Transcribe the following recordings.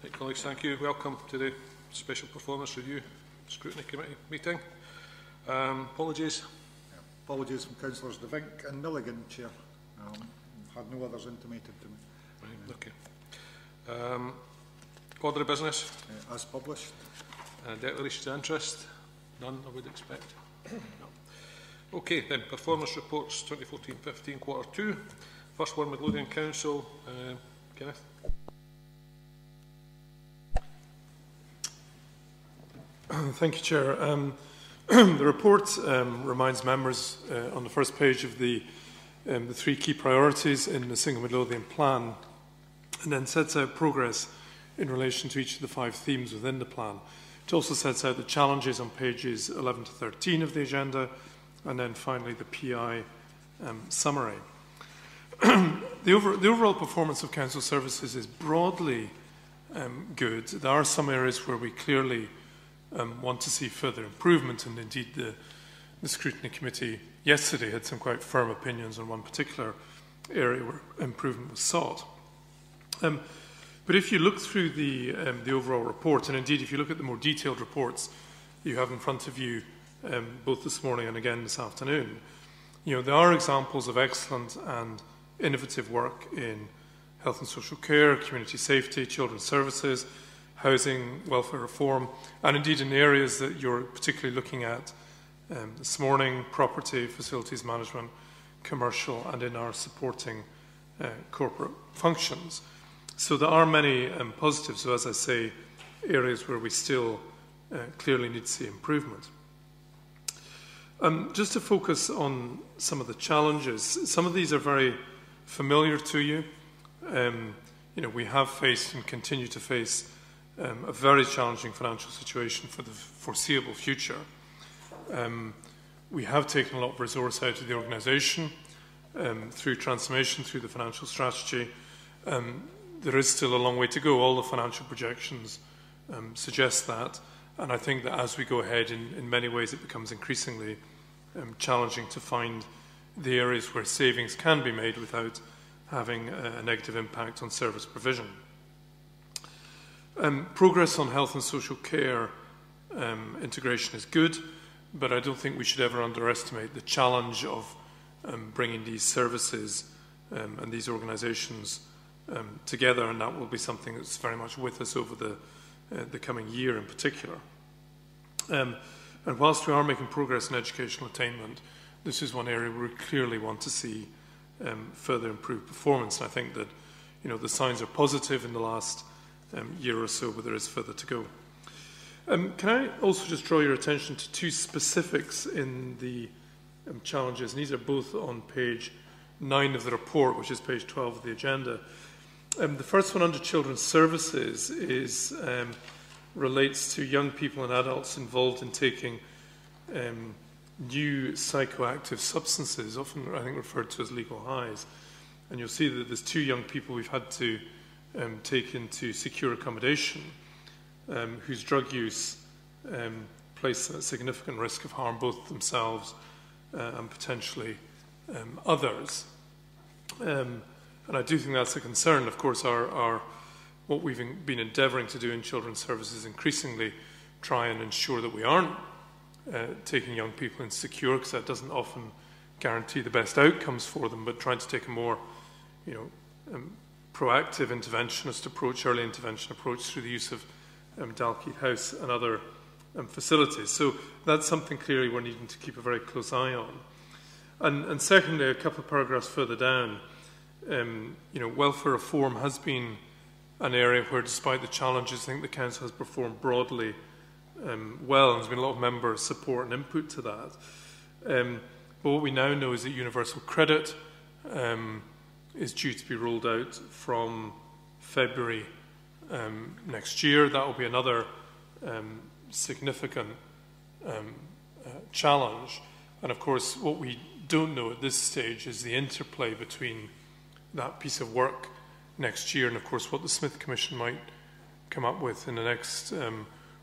Right, colleagues, thank you. Welcome to the Special Performance Review Scrutiny Committee meeting. Apologies. Yeah, apologies from Councillors De Vink and Milligan, Chair. Had no others intimated to me. Right, okay. Order of business? As published. Declarations of interest? None, I would expect. No. Okay, then, performance reports 2014-15, quarter 2. First one, Midlothian Council. Kenneth? Thank you, Chair. The report reminds members on the first page of the 3 key priorities in the Single Midlothian Plan, and then sets out progress in relation to each of the 5 themes within the plan. It also sets out the challenges on pages 11 to 13 of the agenda, and then finally the PI summary. The overall performance of council services is broadly good. There are some areas where we clearly want to see further improvement, and indeed the Scrutiny Committee yesterday had some quite firm opinions on one particular area where improvement was sought. But if you look through the overall report, and indeed if you look at the more detailed reports you have in front of you both this morning and again this afternoon, there are examples of excellent and innovative work in health and social care, community safety, children's services, housing, welfare reform, and indeed in the areas that you're particularly looking at this morning: property, facilities management, commercial, and in our supporting corporate functions. So there are many positives, so as I say, areas where we still clearly need to see improvement. Just to focus on some of the challenges, some of these are very familiar to you. We have faced and continue to face a very challenging financial situation for the foreseeable future. We have taken a lot of resource out of the organisation through transformation, through the financial strategy. There is still a long way to go. All the financial projections suggest that, and I think that as we go ahead, in many ways it becomes increasingly challenging to find the areas where savings can be made without having a negative impact on service provision. Progress on health and social care integration is good, but I don't think we should ever underestimate the challenge of bringing these services and these organisations together, and that will be something that's very much with us over the coming year in particular. And whilst we are making progress in educational attainment, this is one area where we clearly want to see further improved performance. And I think that the signs are positive in the last year or so, but there is further to go. Can I also just draw your attention to 2 specifics in the challenges? And these are both on page 9 of the report, which is page 12 of the agenda. The first one, under children's services, relates to young people and adults involved in taking new psychoactive substances, often I think referred to as legal highs. And you'll see that there's 2 young people we've had to take into secure accommodation, whose drug use place a significant risk of harm, both themselves and potentially others. And I do think that's a concern. Of course, what we've been endeavouring to do in children's services is increasingly try and ensure that we aren't taking young people insecure, because that doesn't often guarantee the best outcomes for them, but trying to take a more proactive interventionist approach, early intervention approach, through the use of Dalkeith House and other facilities. So that's something clearly we're needing to keep a very close eye on. And secondly, a couple of paragraphs further down, welfare reform has been an area where, despite the challenges, I think the Council has performed broadly well, and there's been a lot of member support and input to that. But what we now know is that universal credit is due to be rolled out from February next year. That will be another significant challenge. And of course, what we don't know at this stage is the interplay between that piece of work next year and, of course, what the Smith Commission might come up with in the next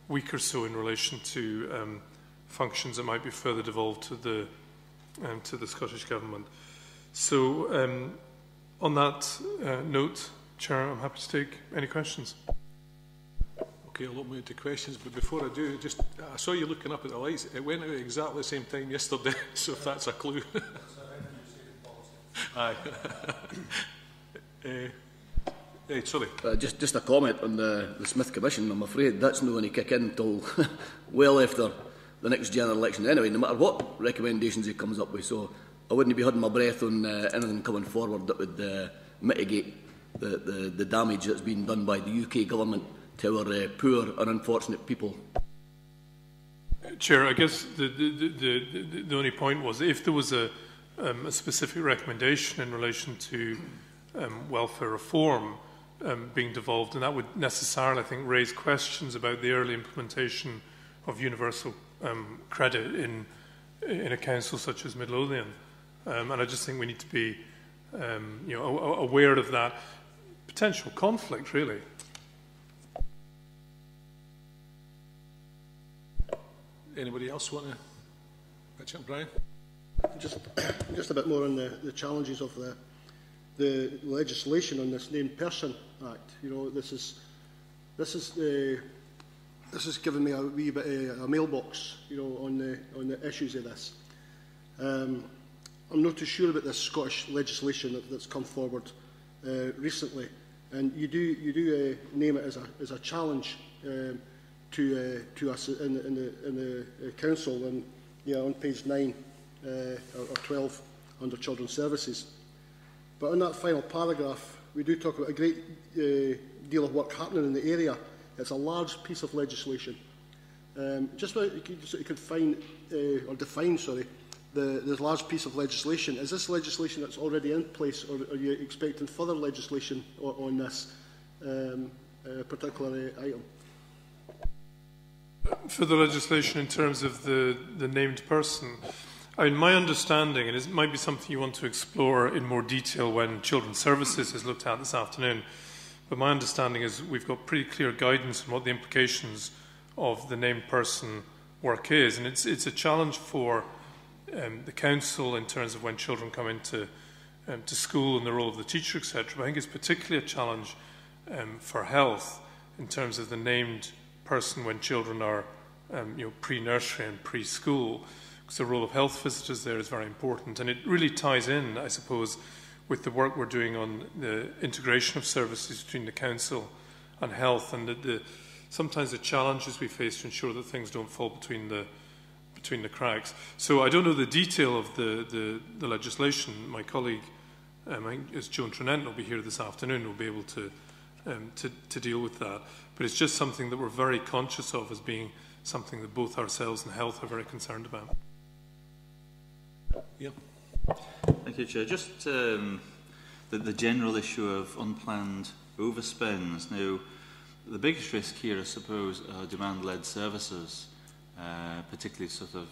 week or so in relation to functions that might be further devolved to the Scottish Government. So on that note, Chair, I'm happy to take any questions. Okay, I'll open it to questions, but before I do, just I saw you looking up at the lights. It went out at exactly the same time yesterday, so if that's a clue. Aye. Sorry. Just a comment on the Smith Commission. I'm afraid that's not going to kick in until well after the next general election anyway, no matter what recommendations he comes up with. So I wouldn't be holding my breath on anything coming forward that would mitigate the damage that's been done by the UK government to our poor and unfortunate people. Chair, I guess the only point was if there was a specific recommendation in relation to welfare reform being devolved, and that would necessarily, I think, raise questions about the early implementation of universal credit in a council such as Midlothian. And I just think we need to be aware of that potential conflict, really. Anybody else want to pitch in, Brian? Just a bit more on the challenges of the legislation on this Named Person Act. You know, this is giving me a wee bit of a mailbox, you know, on the issues of this. I'm not too sure about this Scottish legislation that's come forward recently, and you do name it as a challenge to us in the council, and on page 9 or 12 under Children's Services. But in that final paragraph, we do talk about a great deal of work happening in the area. It's a large piece of legislation. Just so you could find or define, the large piece of legislation. Is this legislation that's already in place, or are you expecting further legislation on this particular item? For the legislation in terms of the named person, I mean, my understanding, and it might be something you want to explore in more detail when Children's Services is looked at this afternoon, but my understanding is we've got pretty clear guidance on what the implications of the named person work is, and it's a challenge for the council in terms of when children come into to school and the role of the teacher, etc. But I think it's particularly a challenge for health in terms of the named person when children are pre-nursery and preschool, because the role of health visitors there is very important, and it really ties in, I suppose, with the work we're doing on the integration of services between the council and health, and sometimes the challenges we face to ensure that things don't fall between the cracks. So I don't know the detail of the legislation. My colleague, I think it's Joan Trinent, will be here this afternoon, will be able to deal with that. But it's just something that we're very conscious of as being something that both ourselves and health are very concerned about. Yeah. Thank you, Chair. Just the general issue of unplanned overspends. Now, the biggest risk here, I suppose, are demand-led services, particularly sort of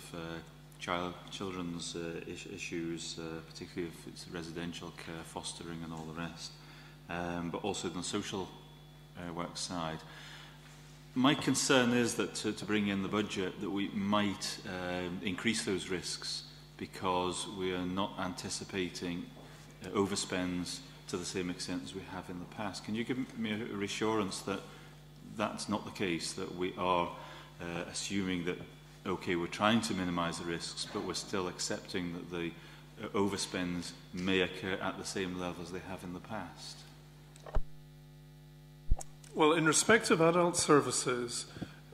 children's issues, particularly if it's residential care, fostering and all the rest, but also the social work side. My concern is that to bring in the budget that we might increase those risks because we are not anticipating overspends to the same extent as we have in the past. Can you give me a reassurance that that's not the case, that we are assuming that, okay, we're trying to minimise the risks, but we're still accepting that the overspends may occur at the same level as they have in the past? Well, in respect of adult services,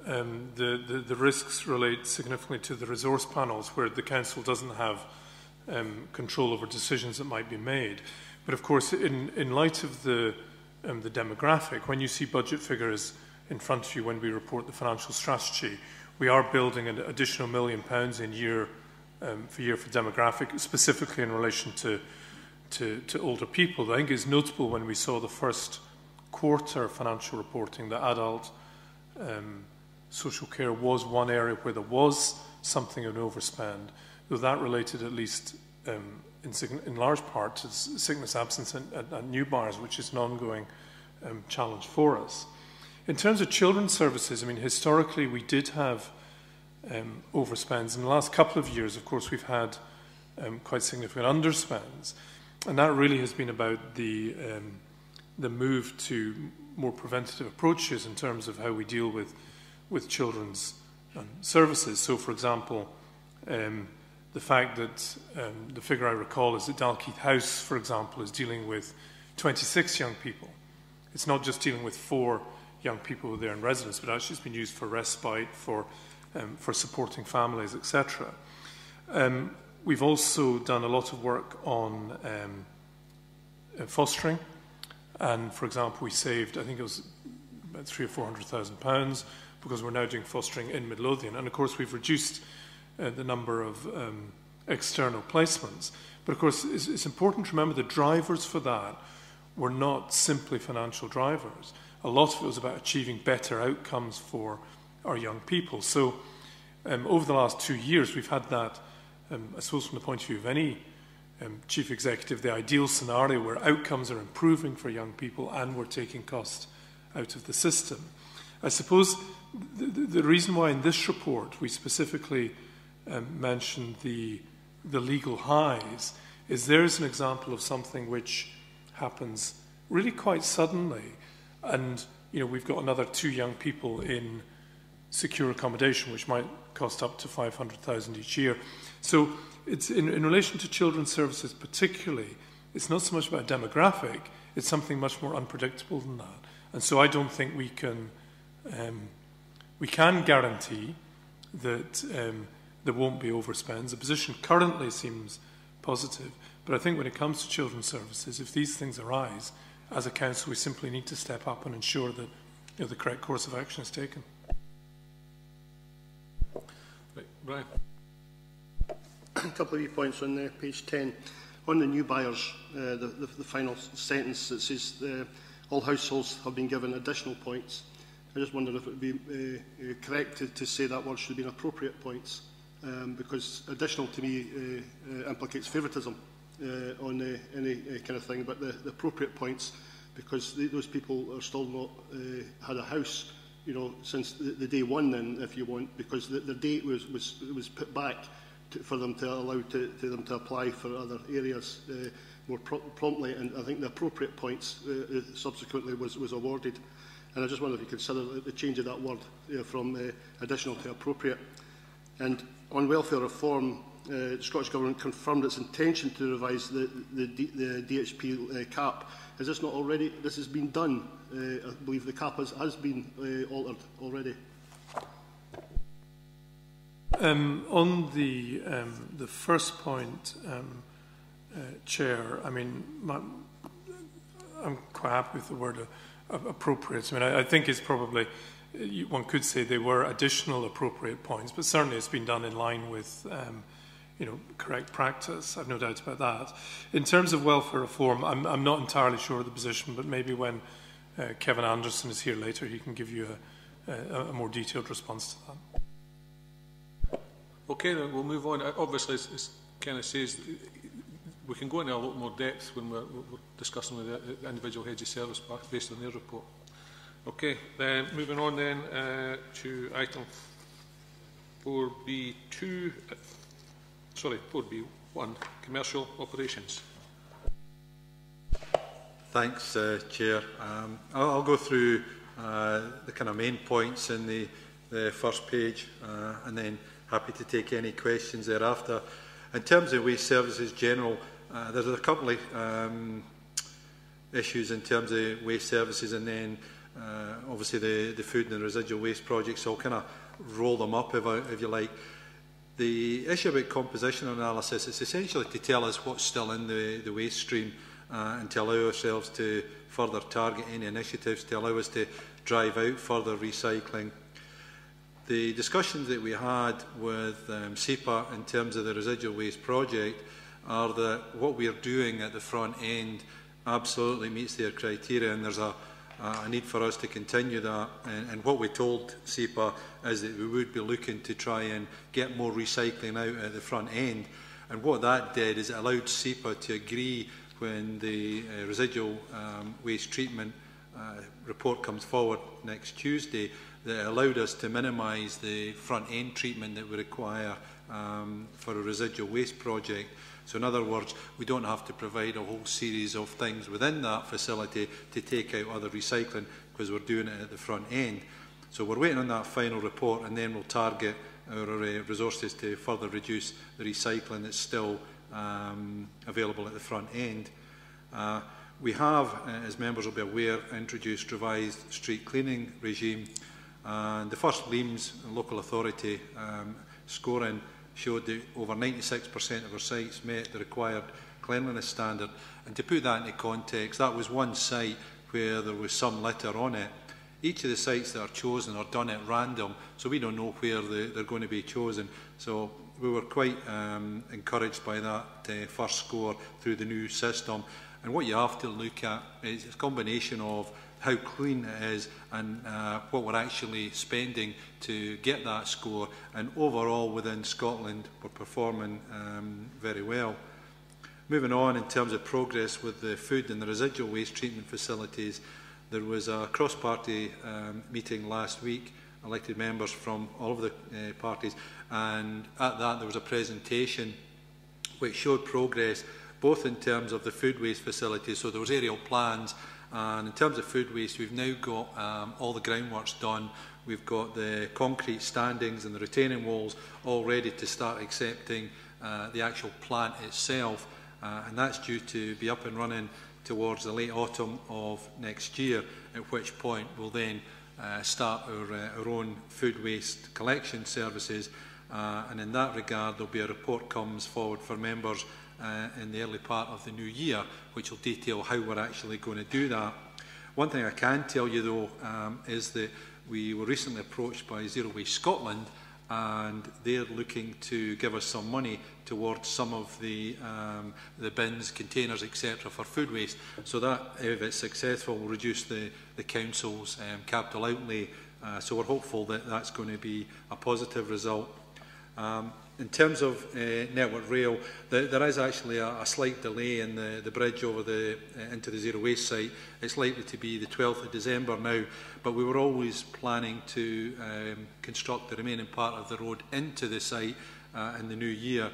the risks relate significantly to the resource panels, where the council doesn't have control over decisions that might be made. But of course, in light of the demographic, when you see budget figures in front of you when we report the financial strategy, we are building an additional £1 million in year for demographic, specifically in relation to older people. I think it's notable when we saw the first quarter financial reporting that adult social care was one area where there was something of an overspend, though that related at least in large part to sickness absence and new buyers, which is an ongoing challenge for us. In terms of children's services, I mean, historically we did have overspends. In the last couple of years, of course, we've had quite significant underspends, and that really has been about the move to more preventative approaches in terms of how we deal with children's services. So, for example, the fact that the figure I recall is that Dalkeith House, for example, is dealing with 26 young people. It's not just dealing with 4 young people who are there in residence, but actually it's been used for respite, for supporting families, etc. We've also done a lot of work on fostering, and for example, we saved, I think it was about £300,000 or £400,000 because we're now doing fostering in Midlothian, and of course we've reduced the number of external placements. But of course, it's important to remember the drivers for that were not simply financial drivers. A lot of it was about achieving better outcomes for our young people. So over the last 2 years, we've had that, I suppose from the point of view of any chief executive, the ideal scenario where outcomes are improving for young people and we're taking cost out of the system. I suppose the reason why in this report we specifically mentioned the legal highs is there's an example of something which happens really quite suddenly, and we've got another 2 young people in secure accommodation, which might cost up to $500,000 each year. So it's in relation to children's services particularly, it's not so much about demographic, it's something much more unpredictable than that. And so I don't think we can guarantee that there won't be overspends. The position currently seems positive, but I think when it comes to children's services, if these things arise, as a council, we simply need to step up and ensure that the correct course of action is taken. Right, Brian. A couple of wee points on page 10. On the new buyers, the final sentence that says all households have been given additional points. I just wondered if it would be correct to say that word should have been appropriate points, because additional to me implicates favouritism on any kind of thing, but the appropriate points, because those people are still not had a house, since the day one then, if you want, because the date was put back for them to allow them to apply for other areas more promptly, and I think the appropriate points subsequently was awarded. And I just wonder if you consider the change of that word from additional to appropriate. And on welfare reform, the Scottish Government confirmed its intention to revise the DHP cap. Is this not already? This has been done. I believe the cap has been altered already. On the first point, Chair, I mean, I'm quite happy with the word appropriate. I mean, I think it's probably, one could say they were additional appropriate points, but certainly it's been done in line with, correct practice. I've no doubt about that. In terms of welfare reform, I'm not entirely sure of the position, but maybe when Kevin Anderson is here later, he can give you a more detailed response to that. Okay, then we'll move on. Obviously, as Kenneth says, we can go into a lot more depth when we're discussing with the individual heads of service based on their report. Okay, then moving on then to item 4B2, sorry, 4B1, commercial operations. Thanks, Chair. I'll go through the kind of main points in the first page, and then happy to take any questions thereafter. In terms of waste services general, there's a couple of issues in terms of waste services, and then obviously the food and the residual waste projects, so I'll kind of roll them up if you like. The issue about composition analysis is essentially to tell us what's still in the waste stream and to allow ourselves to further target any initiatives to allow us to drive out further recycling. The discussions that we had with SEPA in terms of the residual waste project are that what we are doing at the front end absolutely meets their criteria, and there's a need for us to continue that. And what we told SEPA is that we would be looking to try and get more recycling out at the front end. And what that did is it allowed SEPA to agree when the residual waste treatment report comes forward next Tuesday, that it allowed us to minimise the front end treatment that we require for a residual waste project. So in other words, we don't have to provide a whole series of things within that facility to take out other recycling, because we're doing it at the front end. So we're waiting on that final report, and then we'll target our resources to further reduce the recycling that's still available at the front end. We have, as members will be aware, introduced revised street cleaning regime, and the first Leams local authority scoring showed that over 96% of our sites met the required cleanliness standard. And to put that into context, that was one site where there was some litter on it. Each of the sites that are chosen are done at random, so we don't know where they're going to be chosen. So we were quite encouraged by that first score through the new system. And what you have to look at is a combination of how clean it is and what we're actually spending to get that score. And overall, within Scotland, we're performing very well. Moving on, in terms of progress with the food and the residual waste treatment facilities, there was a cross-party meeting last week, elected members from all of the parties, and at that there was a presentation which showed progress both in terms of the food waste facilities, so there was aerial plans, and in terms of food waste we've now got all the groundworks done. We've got the concrete standings and the retaining walls all ready to start accepting the actual plant itself, and that's due to be up and running towards the late autumn of next year, at which point we'll then start our own food waste collection services, and in that regard there'll be a report comes forward for members in the early part of the new year, which will detail how we're actually going to do that. One thing I can tell you though is that we were recently approached by Zero Waste Scotland, and they're looking to give us some money towards some of the bins, containers, etc. for food waste. So that, if it's successful, will reduce the council's capital outlay. So we're hopeful that that's going to be a positive result. In terms of Network Rail, there is actually a slight delay in the bridge over into the Zero Waste site. It's likely to be the 12th of December now, but we were always planning to construct the remaining part of the road into the site in the new year,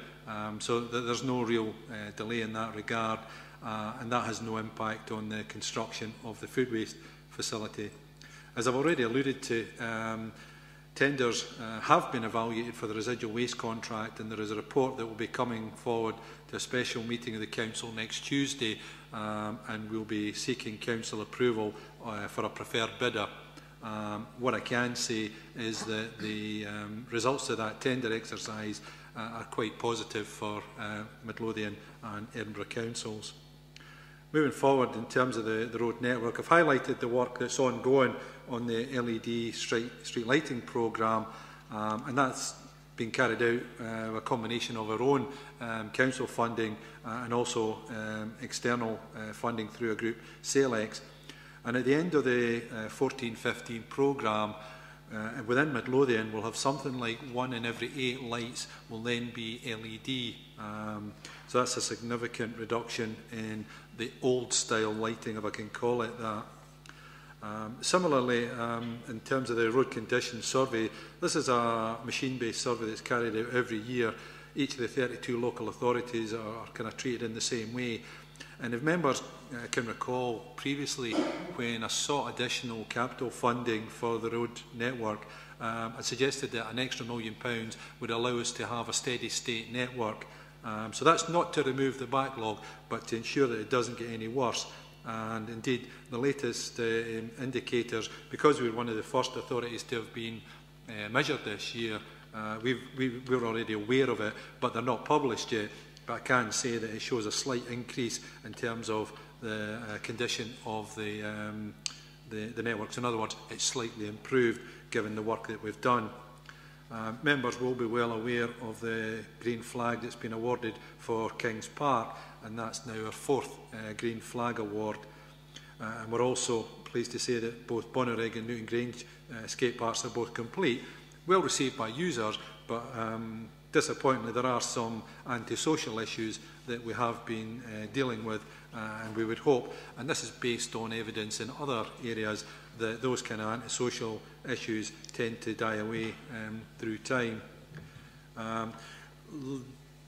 so there's no real delay in that regard, and that has no impact on the construction of the food waste facility. As I've already alluded to, tenders have been evaluated for the residual waste contract, and there is a report that will be coming forward to a special meeting of the Council next Tuesday, and we'll be seeking Council approval for a preferred bidder. What I can say is that the results of that tender exercise are quite positive for Midlothian and Edinburgh councils. Moving forward in terms of the road network, I've highlighted the work that's ongoing on the LED street lighting programme, and that's been carried out a combination of our own council funding and also external funding through a group, Salex. And at the end of the 14-15 programme, within Midlothian, we'll have something like 1 in every 8 lights will then be LED. So that's a significant reduction in the old style lighting, if I can call it that. Similarly, in terms of the road condition survey, this is a machine-based survey that's carried out every year. Each of the 32 local authorities are kind of treated in the same way. And if members can recall previously, when I sought additional capital funding for the road network, I suggested that an extra £1 million would allow us to have a steady state network. So that's not to remove the backlog, but to ensure that it doesn't get any worse. And indeed, the latest indicators, because we were one of the first authorities to have been measured this year, we're already aware of it, but they're not published yet. But I can say that it shows a slight increase in terms of the condition of the networks. In other words, it's slightly improved given the work that we've done. Members will be well aware of the green flag that's been awarded for Kings Park, and that's now our 4th green flag award. And we're also pleased to say that both Bonnyrigg and Newton Grange skate parks are both complete, well received by users, but disappointingly there are some antisocial issues that we have been dealing with, and we would hope, and this is based on evidence in other areas, that those kind of antisocial issues tend to die away through time.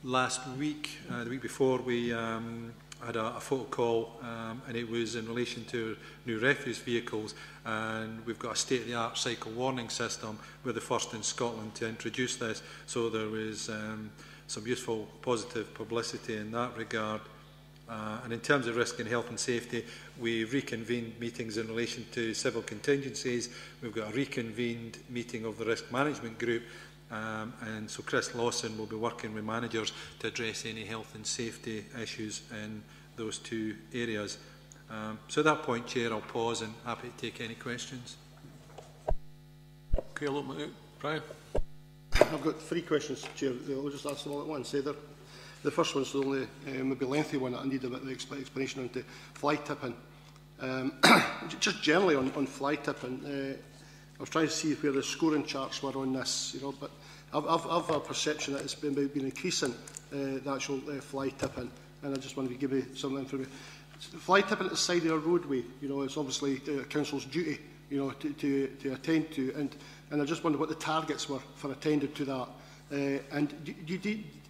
last week, the week before, we had a photo call, and it was in relation to new refuse vehicles, and we've got a state-of-the-art cycle warning system. We're the first in Scotland to introduce this, so there was some useful positive publicity in that regard. And in terms of risk and health and safety, we reconvened meetings in relation to civil contingencies. We've got a reconvened meeting of the risk management group, and so Chris Lawson will be working with managers to address any health and safety issues in those two areas. So at that point, Chair, I'll pause and happy to take any questions. Okay, I'll open it out. Brian? I've got 3 questions, Chair. I'll just ask them all at once. The first one's the only maybe lengthy one that I need a bit of explanation on to fly tipping. Just generally on fly tipping, I was trying to see where the scoring charts were on this, but I've a perception that it's been increasing, the actual fly tipping, and I just wanted to give you some information. Fly tipping at the side of a roadway, it's obviously council's duty, to attend to, and I just wondered what the targets were for attending to that. And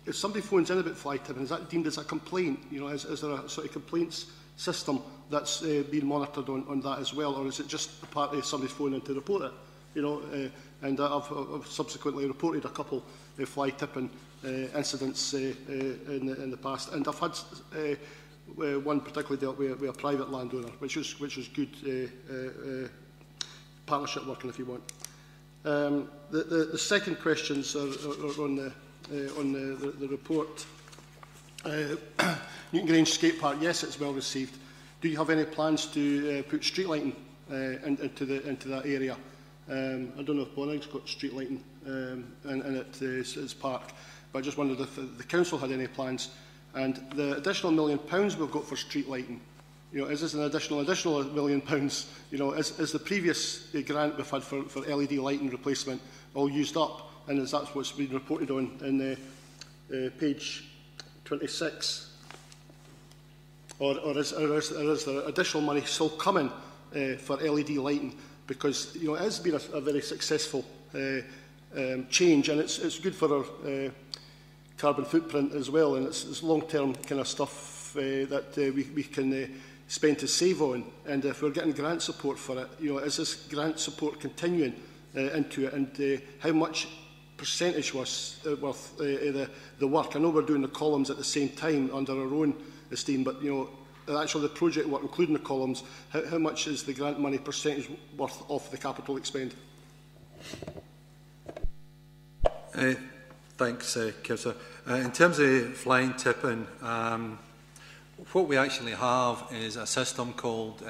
if somebody phones in about fly tipping, is that deemed as a complaint? Is there a sort of complaints system that's being monitored on that as well, or is it just a part of somebody's phoning in to report it? And I've subsequently reported a couple of fly tipping incidents in the past, and I've had one particularly dealt with a private landowner, which was good partnership working, if you want. The second questions are on the report. Newton Grange Skate Park, yes, it's well received. Do you have any plans to put street lighting into that area? I don't know if Bonning's got street lighting in its park, but I just wondered if the council had any plans. And the additional £1 million we've got for street lighting, is this an additional £1 million? Is the previous grant we've had for LED lighting replacement all used up? And is that what's been reported on in page 26? Or is there additional money still coming for LED lighting? Because it has been a very successful change, and it's good for our carbon footprint as well, and it's long-term kind of stuff that we can spend to save on. And if we're getting grant support for it, is this grant support continuing into it, and how much percentage was worth the work? I know we're doing the columns at the same time under our own esteem, but actually the project work, including the columns, how much is the grant money percentage worth of the capital expend? Thanks, Councillor. In terms of flying tipping, what we actually have is a system called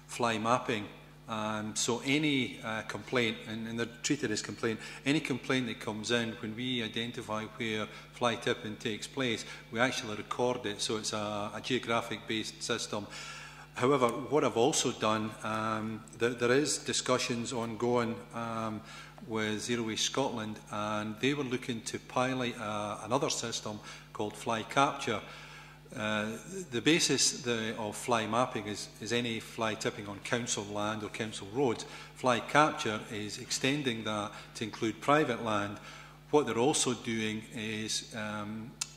fly mapping. So any complaint, and they're treated as complaint, any complaint that comes in, when we identify where fly tipping takes place, we actually record it, so it's a geographic-based system. However, what I've also done, there is discussions ongoing with Zero Waste Scotland, and they were looking to pilot another system called Fly Capture. The basis of fly mapping is any fly tipping on council land or council roads. Fly capture is extending that to include private land. What they're also doing is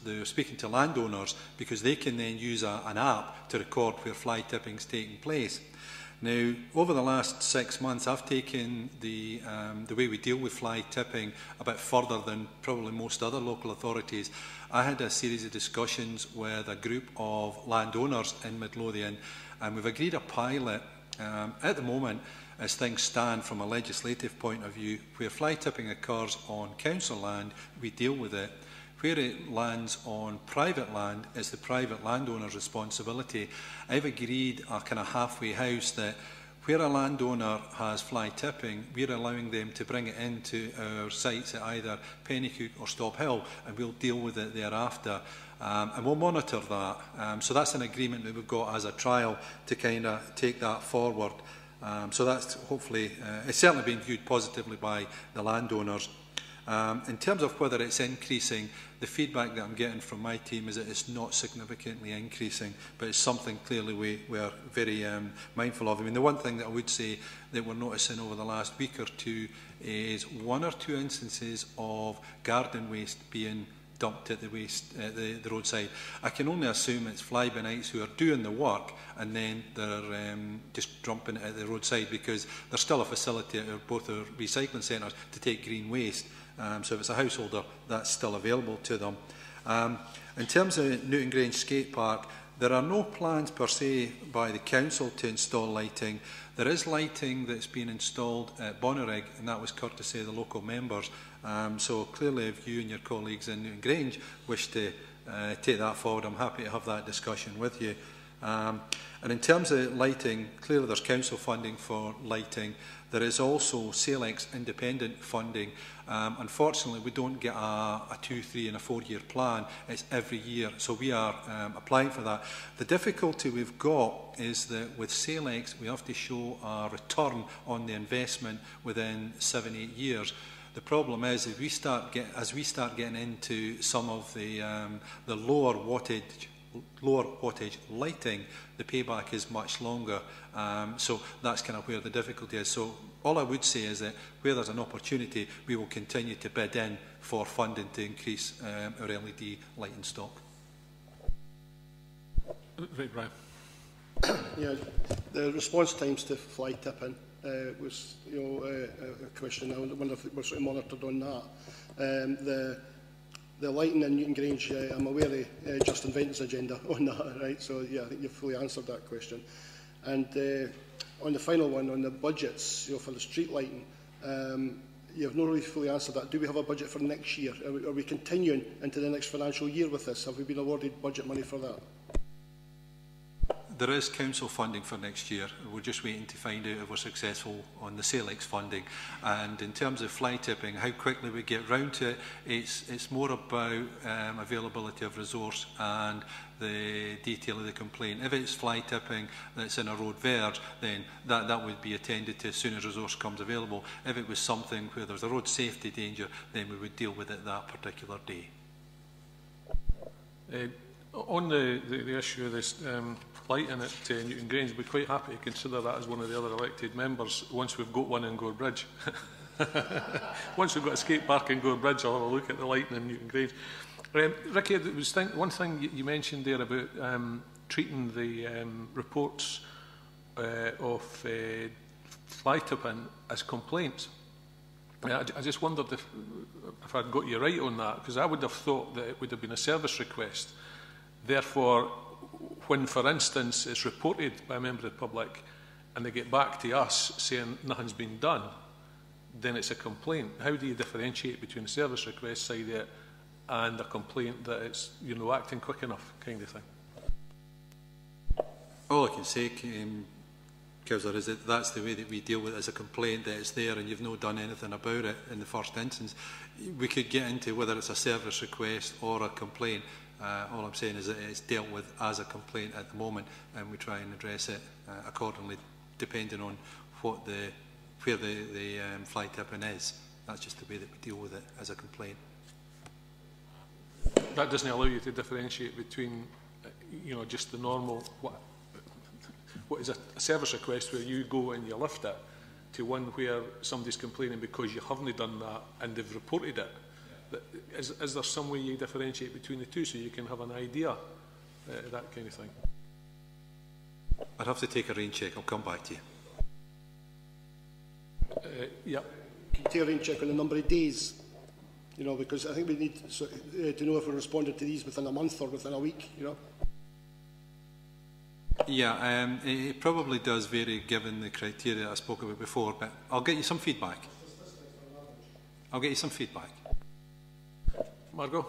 they're speaking to landowners, because they can then use an app to record where fly tipping is taking place. Now, over the last 6 months, I've taken the way we deal with fly tipping a bit further than probably most other local authorities. I had a series of discussions with a group of landowners in Midlothian, and we've agreed a pilot at the moment, as things stand from a legislative point of view. Where fly tipping occurs on council land, we deal with it. Where it lands on private land, it's the private landowner's responsibility. I've agreed a kind of halfway house that where a landowner has fly tipping, we're allowing them to bring it into our sites at either Pennycook or Stop Hill, and we'll deal with it thereafter. And we'll monitor that. So that's an agreement that we've got as a trial to kind of take that forward. So that's hopefully, it's certainly been viewed positively by the landowners. In terms of whether it's increasing, the feedback that I'm getting from my team is that it's not significantly increasing, but it's something clearly we are very mindful of. I mean, the one thing that I would say that we're noticing over the last week or two is 1 or 2 instances of garden waste being dumped at the waste at the roadside. I can only assume it's fly-by-nights who are doing the work and then they're just dumping it at the roadside, because there's still a facility at both our recycling centres to take green waste. So if it's a householder, that's still available to them. In terms of Newton Grange Skate Park, there are no plans per se by the council to install lighting. There is lighting that's been installed at Bonnyrigg, and that was courtesy of the local members. So clearly, if you and your colleagues in Newton Grange wish to take that forward, I'm happy to have that discussion with you. And in terms of lighting, clearly there's council funding for lighting. There is also SAILEX independent funding. Unfortunately, we don't get a 2, 3 and a 4 year plan. It's every year, so we are applying for that. The difficulty we've got is that with SAILEX, we have to show a return on the investment within 7, 8 years. The problem is, as we start getting into some of the lower wattage lighting, the payback is much longer. So that's kind of where the difficulty is. So all I would say is that where there's an opportunity, we will continue to bid in for funding to increase our LED lighting stock. Right, Brian. Yeah, the response times to fly tipping was, a question. I wonder if we're sort of monitored on that. The lighting in Newton Grange, I'm aware of Justin Venton's agenda on that, right? So yeah, I think you've fully answered that question. And on the final one, on the budgets, for the street lighting, you've not really fully answered that. Do we have a budget for next year? Are we continuing into the next financial year with this? Have we been awarded budget money for that? There is council funding for next year. We're just waiting to find out if we're successful on the SAILEX funding. And in terms of fly tipping, how quickly we get round to it, it's more about availability of resource and the detail of the complaint. If it's fly tipping that's in a road verge, then that would be attended to as soon as resource comes available. If it was something where there's a road safety danger, then we would deal with it that particular day. On the issue of this lighting at Newton Grange, we're quite happy to consider that as one of the other elected members once we've got one in Gore Bridge. Once we've got a skate park in Gore Bridge, I'll have a look at the lighting in Newton Grange. Ricky, there was one thing you mentioned there about treating the reports of fly tipping as complaints. I just wondered if I'd got you right on that, because I would have thought that it would have been a service request. Therefore, when, for instance, it's reported by a member of the public and they get back to us saying nothing's been done, then it's a complaint. How do you differentiate between a service request side of it and a complaint that it's acting quick enough kind of thing? All I can say, Councillor, is that that's the way that we deal with it as a complaint, that it's there and you've not done anything about it in the first instance. We could get into whether it's a service request or a complaint. All I'm saying is that it's dealt with as a complaint at the moment, and we try and address it accordingly, depending on where the fly tipping is. That's just the way that we deal with it as a complaint. That doesn't allow you to differentiate between, just the normal, what is a service request where you go and you lift it, to one where somebody's complaining because you haven't done that and they've reported it. Is there some way you differentiate between the two so you can have an idea, that kind of thing? I'd have to take a rain check. I'll come back to you. Yeah. Can you take a rain check on the number of days? Because I think we need to know if we responded to these within a month or within a week, Yeah, it probably does vary given the criteria I spoke about before, but I'll get you some feedback. Margot?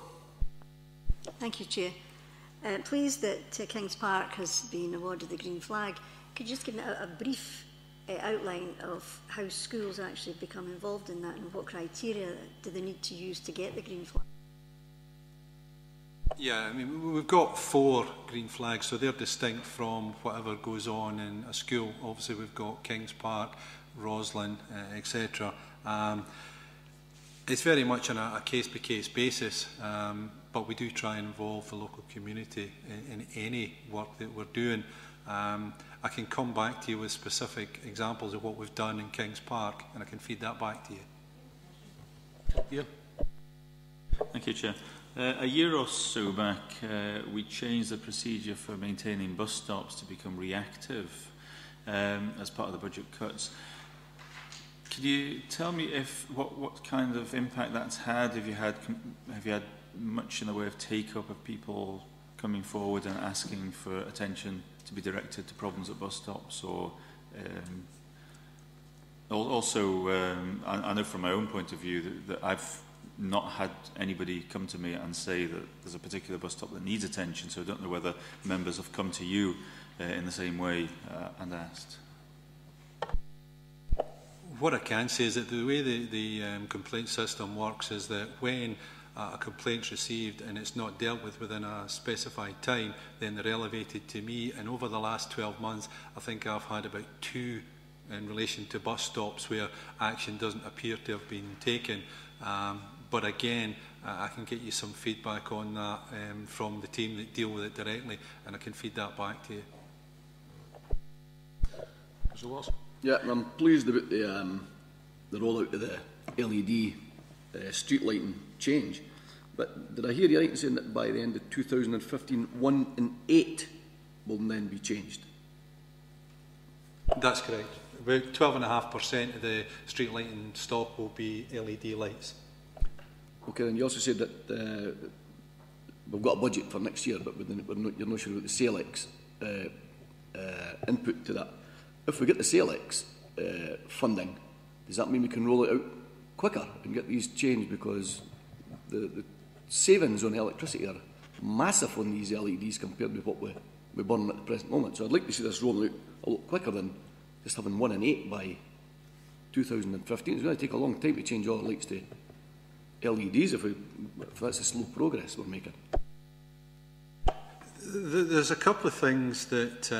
Thank you, Chair. Pleased that Kings Park has been awarded the green flag. Could you just give me a brief outline of how schools actually become involved in that, and what criteria do they need to use to get the green flag? Yeah, I mean, we've got 4 green flags, so they're distinct from whatever goes on in a school. Obviously, we've got Kings Park, Roslin, etc. It's very much on a case-by-case basis, but we do try and involve the local community in any work that we're doing. I can come back to you with specific examples of what we've done in Kings Park, and I can feed that back to you. Yeah. Thank you, Chair. A year or so back, we changed the procedure for maintaining bus stops to become reactive as part of the budget cuts. Could you tell me what kind of impact that's had? Have you had much in the way of take-up of people coming forward and asking for attention to be directed to problems at bus stops? Or I know from my own point of view that I've not had anybody come to me and say that there's a particular bus stop that needs attention, so I don't know whether members have come to you in the same way and asked. What I can say is that the way the complaint system works is that when a complaint's received and it's not dealt with within a specified time, then they're elevated to me. And over the last 12 months, I think I've had about 2 in relation to bus stops where action doesn't appear to have been taken. But again, I can get you some feedback on that from the team that deal with it directly, and I can feed that back to you. Mr. Watson. Yeah, and I'm pleased about the rollout of the LED street lighting change. But did I hear you right in saying that by the end of 2015, 1 in 8 will then be changed? That's correct. About 12.5% of the street lighting stock will be LED lights. Okay, and you also said that we've got a budget for next year, but you're not sure about the SALEX input to that. If we get the SALEX funding, does that mean we can roll it out quicker and get these changed? Because the savings on electricity are massive on these LEDs compared with what we burn at the present moment. So I'd like to see this rolling out a lot quicker than just having 1 in 8 by 2015. It's going to take a long time to change all the lights to LEDs if that's a slow progress we're making. There's a couple of things that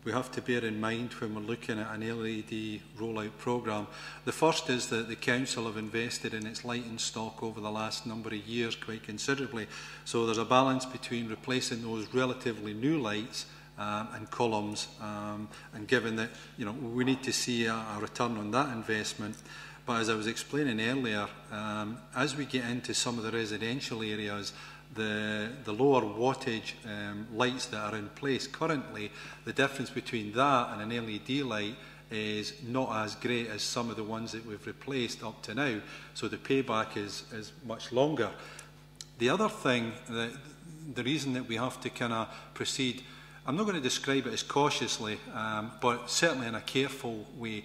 we have to bear in mind when we're looking at an LED rollout programme. The first is that the Council have invested in its lighting stock over the last number of years quite considerably. So there's a balance between replacing those relatively new lights and columns, and given that we need to see a return on that investment. But as I was explaining earlier, as we get into some of the residential areas, the lower wattage lights that are in place currently, the difference between that and an LED light is not as great as some of the ones that we've replaced up to now. So the payback is much longer. The other thing, the reason that we have to kind of proceed, I'm not going to describe it as cautiously, but certainly in a careful way.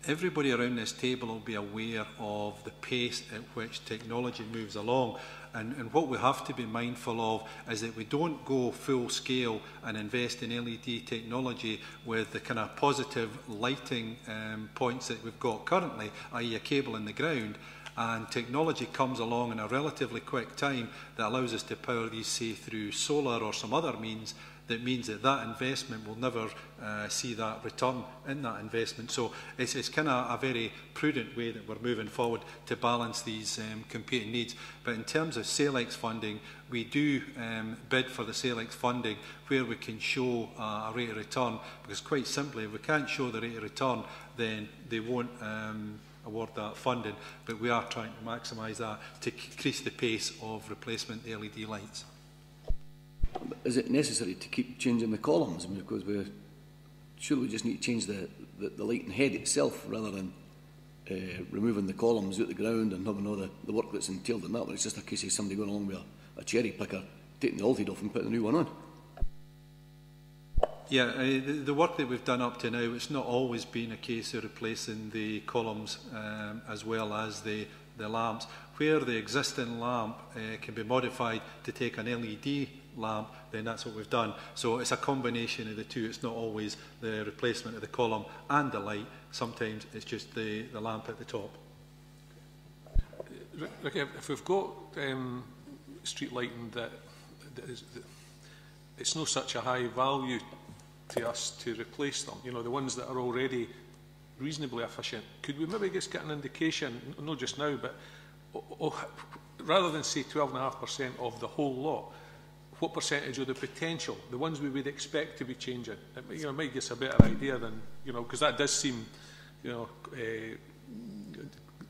Everybody around this table will be aware of the pace at which technology moves along. And what we have to be mindful of is that we don't go full scale and invest in LED technology with the kind of positive lighting points that we've got currently, i.e. a cable in the ground, and technology comes along in a relatively quick time that allows us to power these, say, through solar or some other means. That means that that investment will never see that return in that investment. So it's kind of a very prudent way that we're moving forward to balance these competing needs. But in terms of SALEX funding, we do bid for the SALEX funding where we can show a rate of return, because quite simply, if we can't show the rate of return, then they won't award that funding. But we are trying to maximise that to increase the pace of replacement LED lights. Is it necessary to keep changing the columns? Because we just need to change the lighting head itself rather than removing the columns out the ground and having all the work that's entailed in that. But it's just a case of somebody going along with a cherry picker, taking the old head off and putting the new one on. Yeah, the work that we've done up to now, it's not always been a case of replacing the columns as well as the lamps. Where the existing lamp can be modified to take an LED lamp, then that's what we've done. So it's a combination of the two. It's not always the replacement of the column and the light. Sometimes it's just the lamp at the top. Ricky, if we've got street lighting it's not such a high value to us to replace them, the ones that are already reasonably efficient, could we maybe just get an indication, not just now, but rather than say 12.5% of the whole lot, what percentage of the potential, the ones we would expect to be changing? It might give us a better idea than, because that does seem,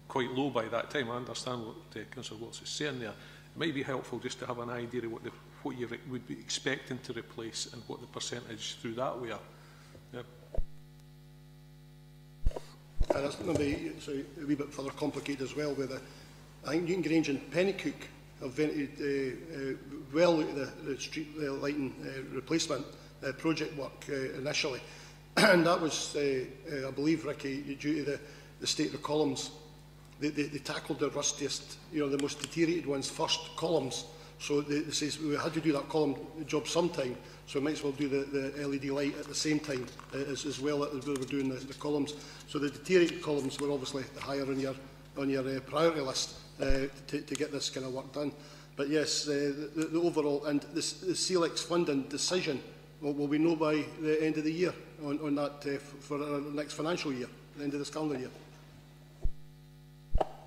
quite low by that time. I understand what Councillor Watts is saying there. it might be helpful just to have an idea of what you would be expecting to replace and what the percentage through that way are. Yeah. And that's maybe a wee bit further complicated as well. With I think Newton Grange and Pennycook have vented well the street lighting replacement project work initially, and that was, I believe, Ricky, due to the state of the columns. They tackled the rustiest, the most deteriorated ones first, columns. So they says we had to do that column job sometime, so we might as well do the LED light at the same time as well as we were doing the columns. So the deteriorated columns were obviously higher on your priority list to get this kind of work done. But yes, the overall and the CLX funding decision will we know by the end of the year on that for our next financial year, the end of this calendar year.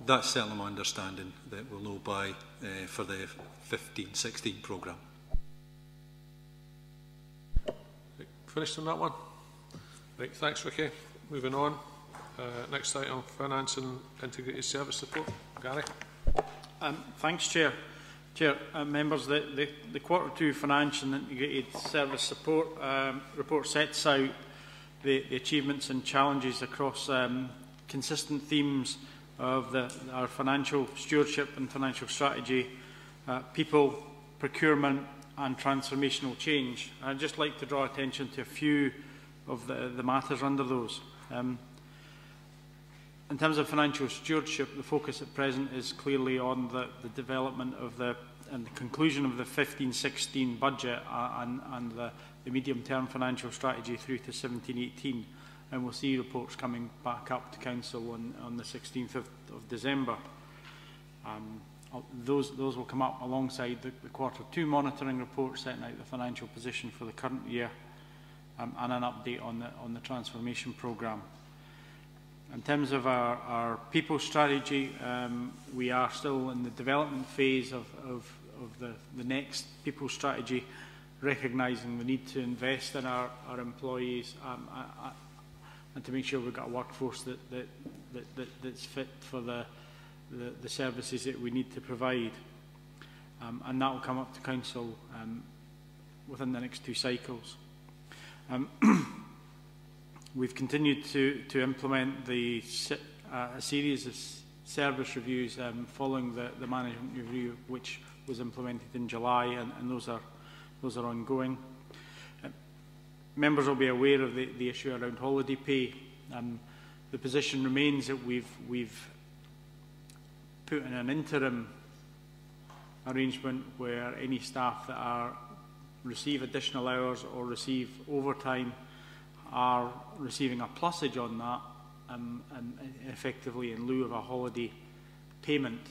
That's certainly my understanding, that we'll know by for the 15-16 programme. Right, finished on that one? Right, thanks, Ricky. Moving on. Next item, Finance and Integrated Service Support. Gary. Thanks, Chair. Members, the Q2 Finance and Integrated Service Support report sets out the achievements and challenges across consistent themes of our financial stewardship and financial strategy, people, procurement and transformational change. I'd just like to draw attention to a few of the matters under those. In terms of financial stewardship, the focus at present is clearly on the development of and the conclusion of the 15-16 budget and the medium-term financial strategy through to 17-18. And we'll see reports coming back up to Council on the 16th of December. Those will come up alongside the Q2 monitoring report setting out the financial position for the current year and an update on the transformation programme. In terms of our people strategy, we are still in the development phase of the next people strategy, recognising the need to invest in our employees and to make sure we've got a workforce that's fit for the services that we need to provide. And that will come up to Council within the next 2 cycles. We've continued to implement a series of service reviews following the management review, which was implemented in July, and those are ongoing. Members will be aware of the issue around holiday pay. The position remains that we've put in an interim arrangement where any staff that receive additional hours or receive overtime are receiving a plusage on that, and effectively in lieu of a holiday payment.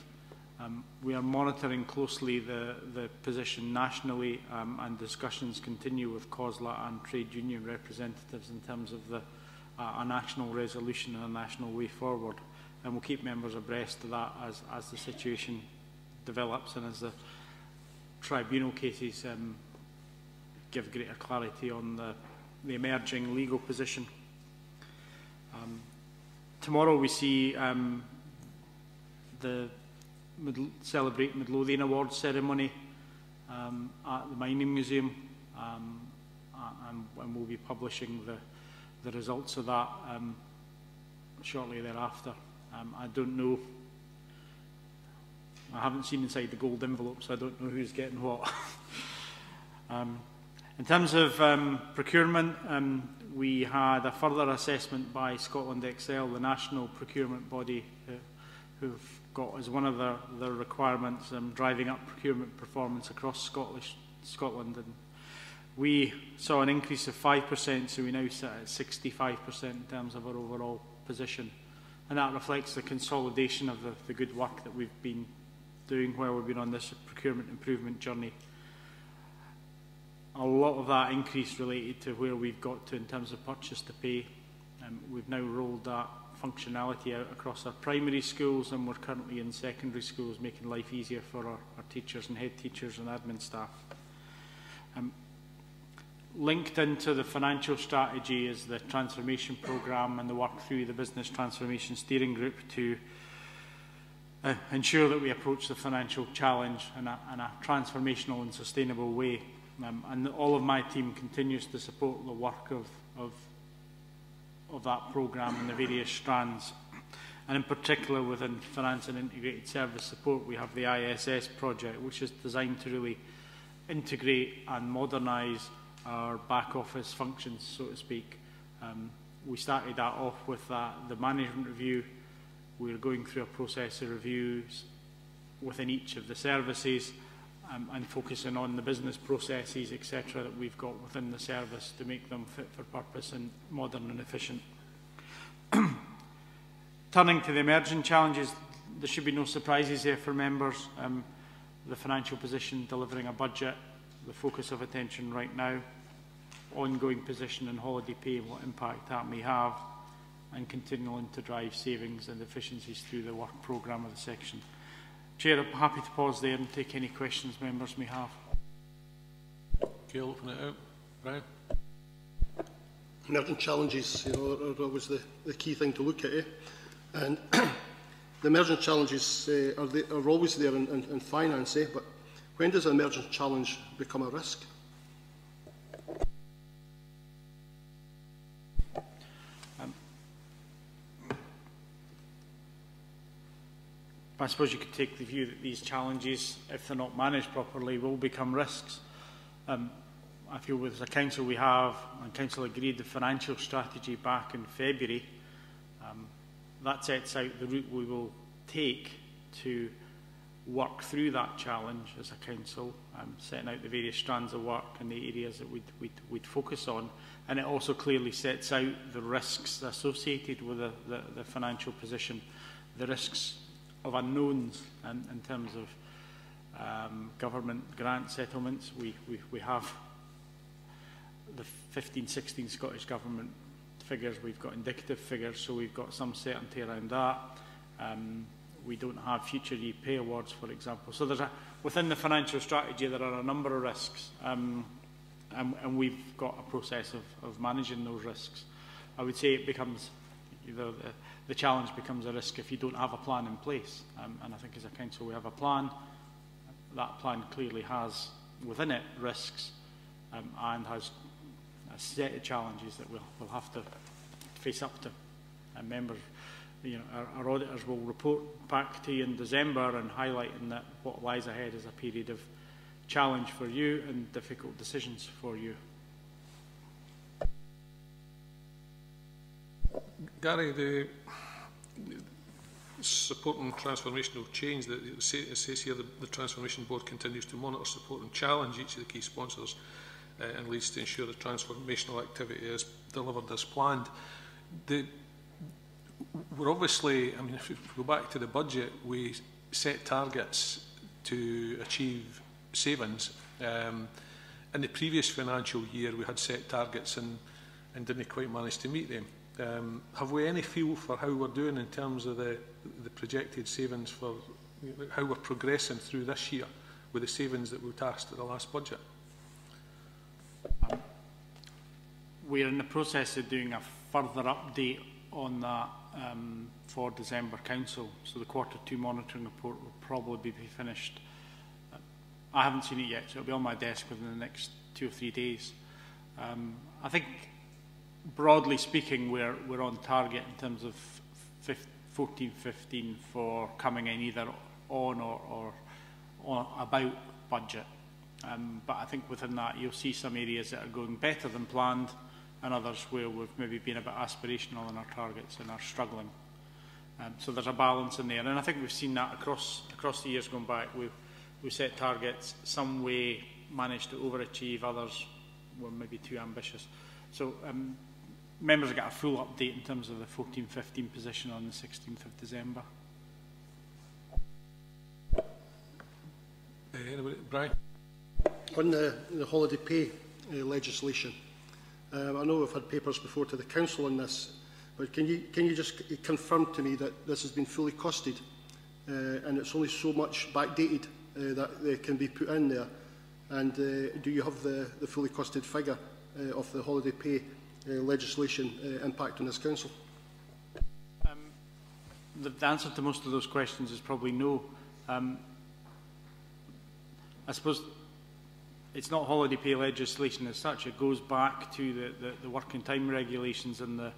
We are monitoring closely the position nationally, and discussions continue with COSLA and trade union representatives in terms of a national resolution and a national way forward. And we'll keep members abreast of that as the situation develops and as the tribunal cases give greater clarity on the emerging legal position. Tomorrow we see celebrate Midlothian Awards ceremony at the Mining Museum, and we'll be publishing the results of that shortly thereafter. I don't know, I haven't seen inside the gold envelope, so I don't know who's getting what. In terms of procurement, we had a further assessment by Scotland Excel, the national procurement body, who've got as one of their requirements driving up procurement performance across Scotland. And we saw an increase of 5%, so we now sit at 65% in terms of our overall position. And that reflects the consolidation of the good work that we've been doing while we've been on this procurement improvement journey. A lot of that increase related to where we've got to in terms of purchase to pay. We've now rolled that functionality out across our primary schools, and we're currently in secondary schools, making life easier for our teachers and head teachers and admin staff. Linked into the financial strategy is the transformation programme and the work through the Business Transformation Steering Group to ensure that we approach the financial challenge in a transformational and sustainable way. And all of my team continues to support the work of that programme and the various strands. And in particular within finance and integrated service support, we have the ISS project, which is designed to really integrate and modernise our back office functions, so to speak. We started that off with the management review. We're going through a process of reviews within each of the services and focusing on the business processes, etc., that we've got within the service to make them fit for purpose and modern and efficient. Turning to the emerging challenges, there should be no surprises here for members. The financial position, delivering a budget, the focus of attention right now, ongoing position in holiday pay and what impact that may have, and continuing to drive savings and efficiencies through the work programme of the section. Chair, I'm happy to pause there and take any questions members may have. Okay, I'll open it out. Brian? Emerging challenges, are always the key thing to look at, And the emergent challenges are always there in finance, but when does an emergent challenge become a risk? I suppose you could take the view that these challenges, if they're not managed properly, will become risks. I feel as a council we have, and council agreed the financial strategy back in February. That sets out the route we will take to work through that challenge as a council, setting out the various strands of work and the areas that we'd focus on. And it also clearly sets out the risks associated with the financial position, the risks of unknowns in terms of government grant settlements. We have the 15-16 Scottish Government figures, we've got indicative figures, so we've got some certainty around that. We don't have future year pay awards, for example. So there's within the financial strategy there are a number of risks, and we've got a process of managing those risks. I would say it becomes, the challenge becomes a risk if you don't have a plan in place. And I think as a council we have a plan. That plan clearly has within it risks and has a set of challenges that we'll have to face up to. And members, our auditors will report back to you in December and highlighting that what lies ahead is a period of challenge for you and difficult decisions for you. Gary, the support and transformational change, it says here the Transformation Board continues to monitor, support and challenge each of the key sponsors and leads to ensure the transformational activity is delivered as planned. We're obviously, if we go back to the budget, we set targets to achieve savings. In the previous financial year, we had set targets and didn't quite manage to meet them. Have we any feel for how we're doing in terms of the projected savings, for how we're progressing through this year with the savings that we tasked at the last budget? We're in the process of doing a further update on that for December Council. So the Q2 monitoring report will probably be finished. I haven't seen it yet, so it'll be on my desk within the next 2 or 3 days. I think, broadly speaking, we're on target in terms of 14-15 for coming in either on or about budget. But I think within that you'll see some areas that are going better than planned and others where we've maybe been a bit aspirational in our targets and are struggling. So there's a balance in there, and I think we've seen that across the years going back. We set targets, some way managed to overachieve, others were maybe too ambitious. So members have got a full update in terms of the 14-15 position on the 16th of December. Anybody? Brian? On the holiday pay legislation, I know we've had papers before to the Council on this, but can you just confirm to me that this has been fully costed and it's only so much backdated that can be put in there? And do you have the fully costed figure of the holiday pay legislation impact on this Council? the answer to most of those questions is probably no. I suppose it's not holiday pay legislation as such. It goes back to the working time regulations and the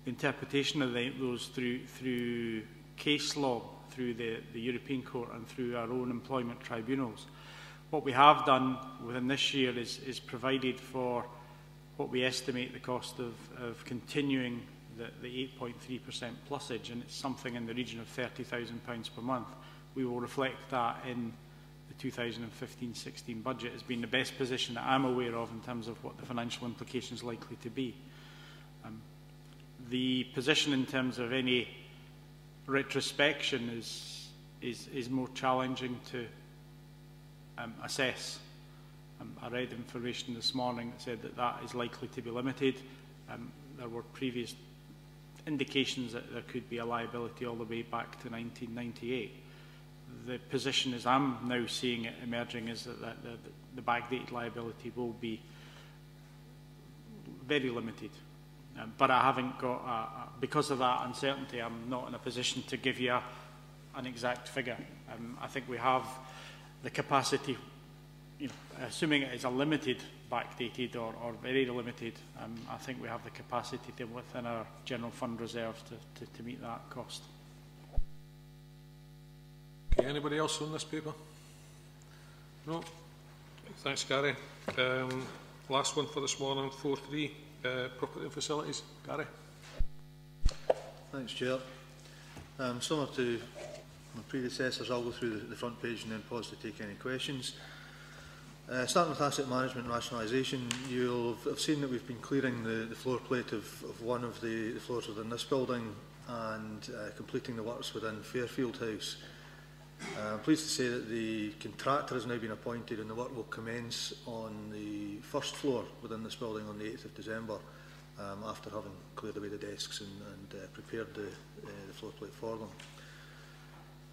interpretation of those through case law, through the European Court and through our own employment tribunals. What we have done within this year is provided for what we estimate the cost of continuing the 8.3% plusage, and it's something in the region of £30,000 per month. We will reflect that in the 2015-16 budget as being the best position that I'm aware of in terms of what the financial implication is likely to be. The position in terms of any retrospection is more challenging to assess. I read information this morning that said that is likely to be limited. There were previous indications that there could be a liability all the way back to 1998. The position as I'm now seeing it emerging is that the backdated liability will be very limited. But I haven't got, because of that uncertainty, I'm not in a position to give you an exact figure. I think we have the capacity, assuming it is a limited backdated or very limited, I think we have the capacity to, within our general fund reserves to meet that cost. Okay, anybody else on this paper? No? Thanks, Gary. Last one for this morning, 4.3, property and facilities. Gary? Thanks, Chair. Similar to my predecessors, I'll go through the front page and then pause to take any questions. Starting with asset management rationalisation, you'll have seen that we've been clearing the floor plate of one of the floors within this building and completing the works within Fairfield House. I'm pleased to say that the contractor has now been appointed and the work will commence on the first floor within this building on the 8th of December after having cleared away the desks and prepared the floor plate for them.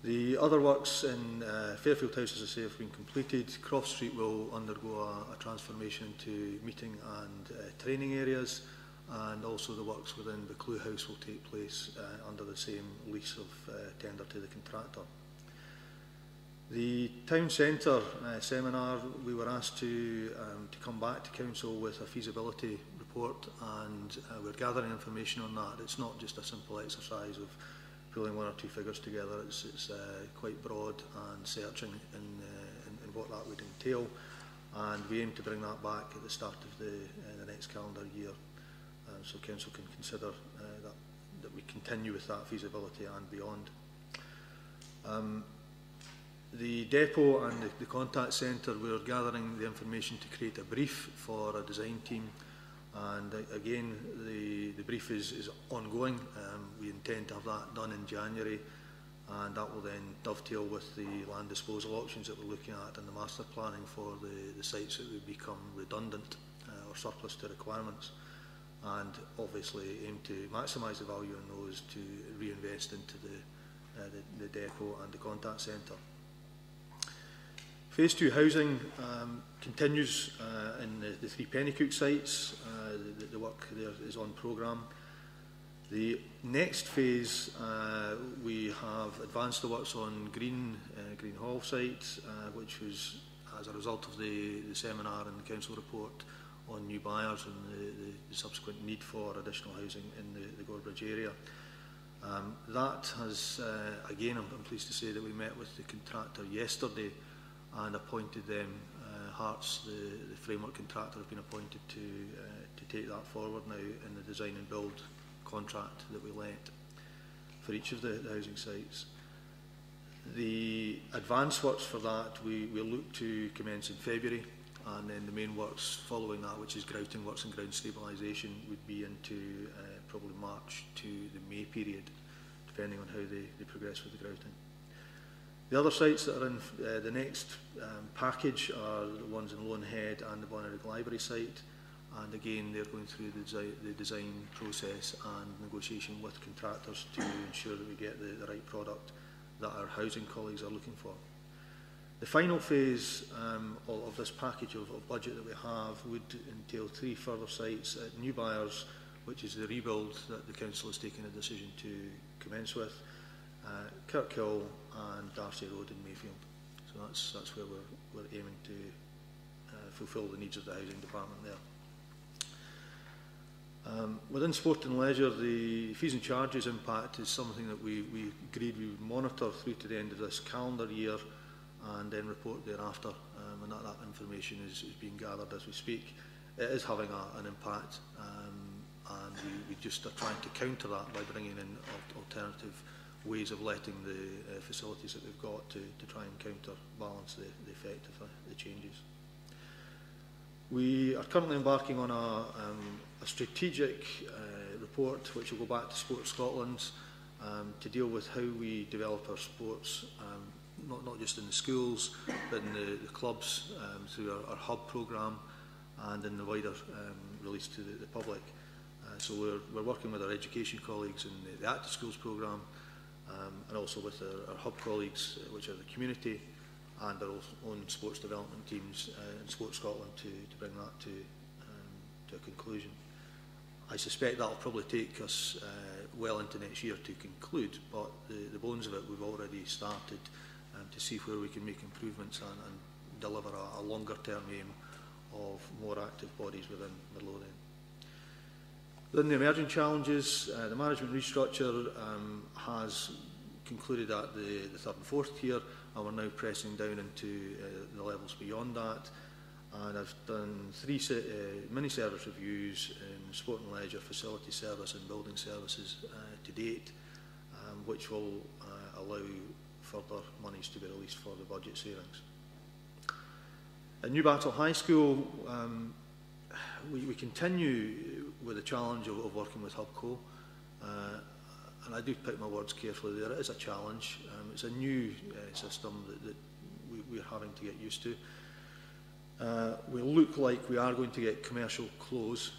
The other works in Fairfield House, as I say, have been completed. Croft Street will undergo a transformation to meeting and training areas, and also the works within the Clue House will take place under the same lease of tender to the contractor. The Town Centre seminar, we were asked to come back to Council with a feasibility report, and we're gathering information on that. It's not just a simple exercise of pulling one or two figures together. It's quite broad and searching in what that would entail, and we aim to bring that back at the start of the next calendar year, so Council can consider that we continue with that feasibility and beyond. The depot and the contact centre, we're gathering the information to create a brief for a design team, and again the brief is ongoing. We intend to have that done in January, and that will then dovetail with the land disposal options that we're looking at and the master planning for the sites that would become redundant or surplus to requirements, and obviously aim to maximise the value in those to reinvest into the depot and the contact centre. Phase 2 housing continues in the 3 Pennycook sites. The work there is on programme. The next phase, we have advanced the works on Green Hall site, which was as a result of the seminar and the council report on new buyers and the subsequent need for additional housing in the Gorebridge area. That has, again, I'm pleased to say that we met with the contractor yesterday and appointed them. Hearts, the framework contractor, have been appointed to take that forward now in the design and build contract that we let for each of the housing sites. The advance works for that we look to commence in February, and then the main works following that, which is grouting works and ground stabilisation, would be into probably March to the May period, depending on how they progress with the grouting. The other sites that are in the next package are the ones in Loanhead and the Bonnyrigg Library site, and again they're going through the design process and negotiation with contractors to ensure that we get the right product that our housing colleagues are looking for. The final phase of this package of budget that we have would entail 3 further sites at New Buyers, which is the rebuild that the council has taken a decision to commence with, Kirkhill and Darcy Road in Mayfield. So that's where we're aiming to fulfil the needs of the housing department there. Within sport and leisure, the fees and charges impact is something that we agreed we would monitor through to the end of this calendar year and then report thereafter, and that information is being gathered as we speak. It is having an impact, and we just are trying to counter that by bringing in alternative ways of letting the facilities that we've got to try and counterbalance the effect of the changes. We are currently embarking on a strategic report which will go back to Sport Scotland to deal with how we develop our sports, not just in the schools but in the clubs through our hub programme and in the wider release to the public. So we're working with our education colleagues in the Active Schools programme and also with our hub colleagues, which are the community, and our own sports development teams in Sport Scotland to bring that to a conclusion. I suspect that will probably take us well into next year to conclude, but the bones of it we've already started to see where we can make improvements and deliver a longer term aim of more active bodies within Midlothian. Within the emerging challenges, the management restructure has concluded at the third and fourth tier, and we're now pressing down into the levels beyond that. And I've done 3 mini-service reviews in sport and leisure, facility service and building services to date, which will allow further monies to be released for the budget savings. At Newbattle High School, we continue with the challenge of working with HubCo, and I do pick my words carefully there. It is a challenge. It's a new system that we're having to get used to. We look like we are going to get commercial close,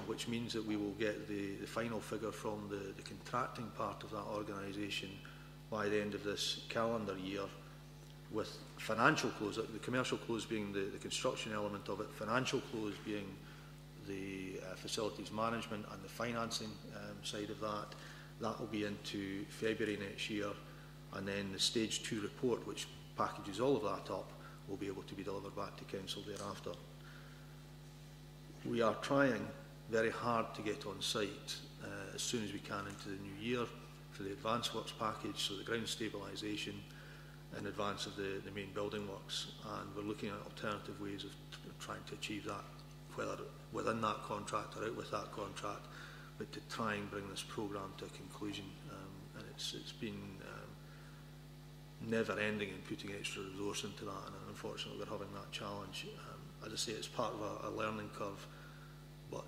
which means that we will get the final figure from the contracting part of that organisation by the end of this calendar year, with financial close, the commercial close being the construction element of it, financial close being the facilities management and the financing side of that. That will be into February next year, and then the stage 2 report, which packages all of that up, will be able to be delivered back to council thereafter. We are trying very hard to get on site as soon as we can into the new year for the advanced works package, so the ground stabilisation in advance of the main building works, and we're looking at alternative ways of trying to achieve that, whether within that contract or out with that contract, but to try and bring this programme to a conclusion. And it's been never ending in putting extra resource into that, and unfortunately we're having that challenge. As I say, it's part of a learning curve, but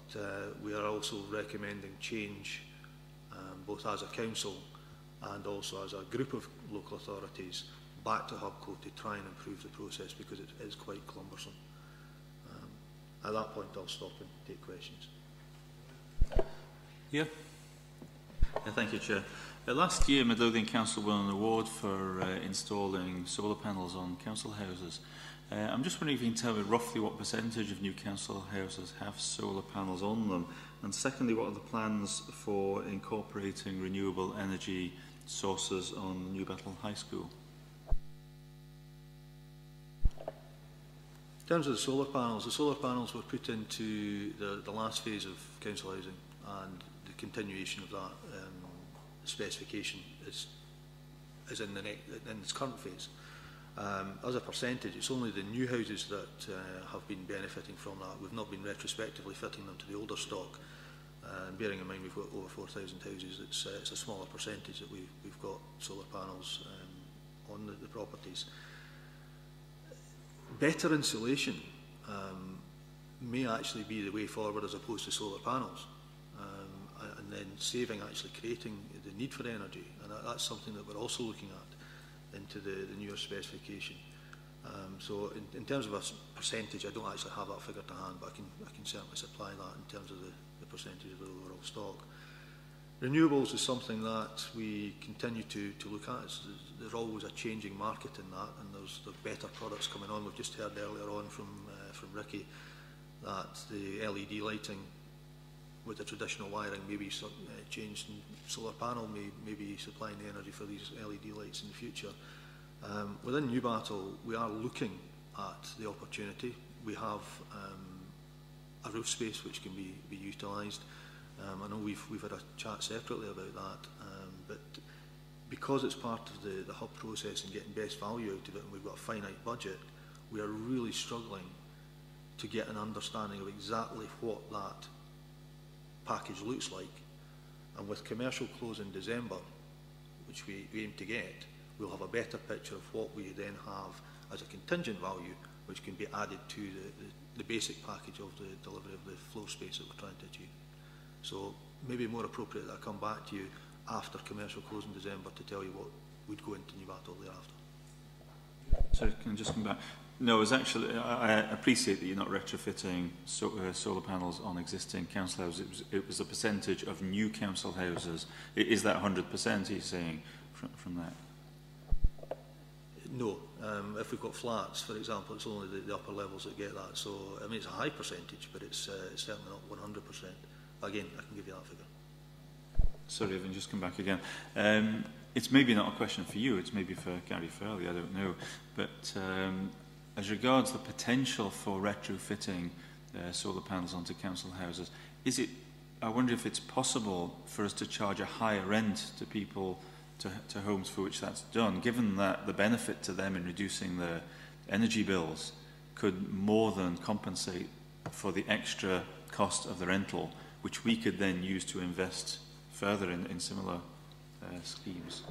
we are also recommending change, both as a council and also as a group of local authorities, back to HubCo to try and improve the process, because it is quite cumbersome. At that point I'll stop and take questions. Yeah. Thank you, Chair. Last year, Midlothian Council won an award for installing solar panels on council houses. I'm just wondering if you can tell me roughly what percentage of new council houses have solar panels on them, and secondly, what are the plans for incorporating renewable energy sources on Newbattle High School? In terms of the solar panels were put into the last phase of council housing, and the continuation of that specification is in its current phase. As a percentage, it's only the new houses that have been benefiting from that. We've not been retrospectively fitting them to the older stock. And bearing in mind we've got over 4,000 houses, it's a smaller percentage that we've got solar panels on the properties. Better insulation may actually be the way forward as opposed to solar panels, and then saving, actually creating the need for energy, and that's something that we're also looking at into the newer specification. So in terms of a percentage, I don't actually have that figure to hand, but I can certainly supply that in terms of the percentage of the overall stock. Renewables is something that we continue to look at. There's always a changing market in that, and there's better products coming on. We've just heard earlier on from Ricky that the LED lighting with the traditional wiring, maybe changing solar panel, maybe supplying the energy for these LED lights in the future. Within Newbattle, we are looking at the opportunity. We have a roof space which can be utilised. I know we've had a chat separately about that, but because it's part of the hub process and getting best value out of it, and we've got a finite budget, we are really struggling to get an understanding of exactly what that package looks like. And with commercial close in December, which we aim to get, we'll have a better picture of what we then have as a contingent value, which can be added to the basic package of the delivery of the floor space that we're trying to achieve. So maybe more appropriate that I come back to you after commercial close in December to tell you what would go into Newbattle thereafter. Sorry, can I just come back? No, it was actually, I appreciate that you're not retrofitting solar panels on existing council houses. It was a percentage of new council houses. Is that 100%, are you saying, from that? No. If we've got flats, for example, it's only the upper levels that get that. So, I mean, it's a high percentage, but it's certainly not 100%. Again, I can give you that figure. Sorry, Evan, just come back again. It's maybe not a question for you, it's maybe for Gary Furley, I don't know. But as regards the potential for retrofitting solar panels onto council houses, I wonder if it's possible for us to charge a higher rent to people, to homes for which that's done, given that the benefit to them in reducing their energy bills could more than compensate for the extra cost of the rental, which we could then use to invest further in similar schemes.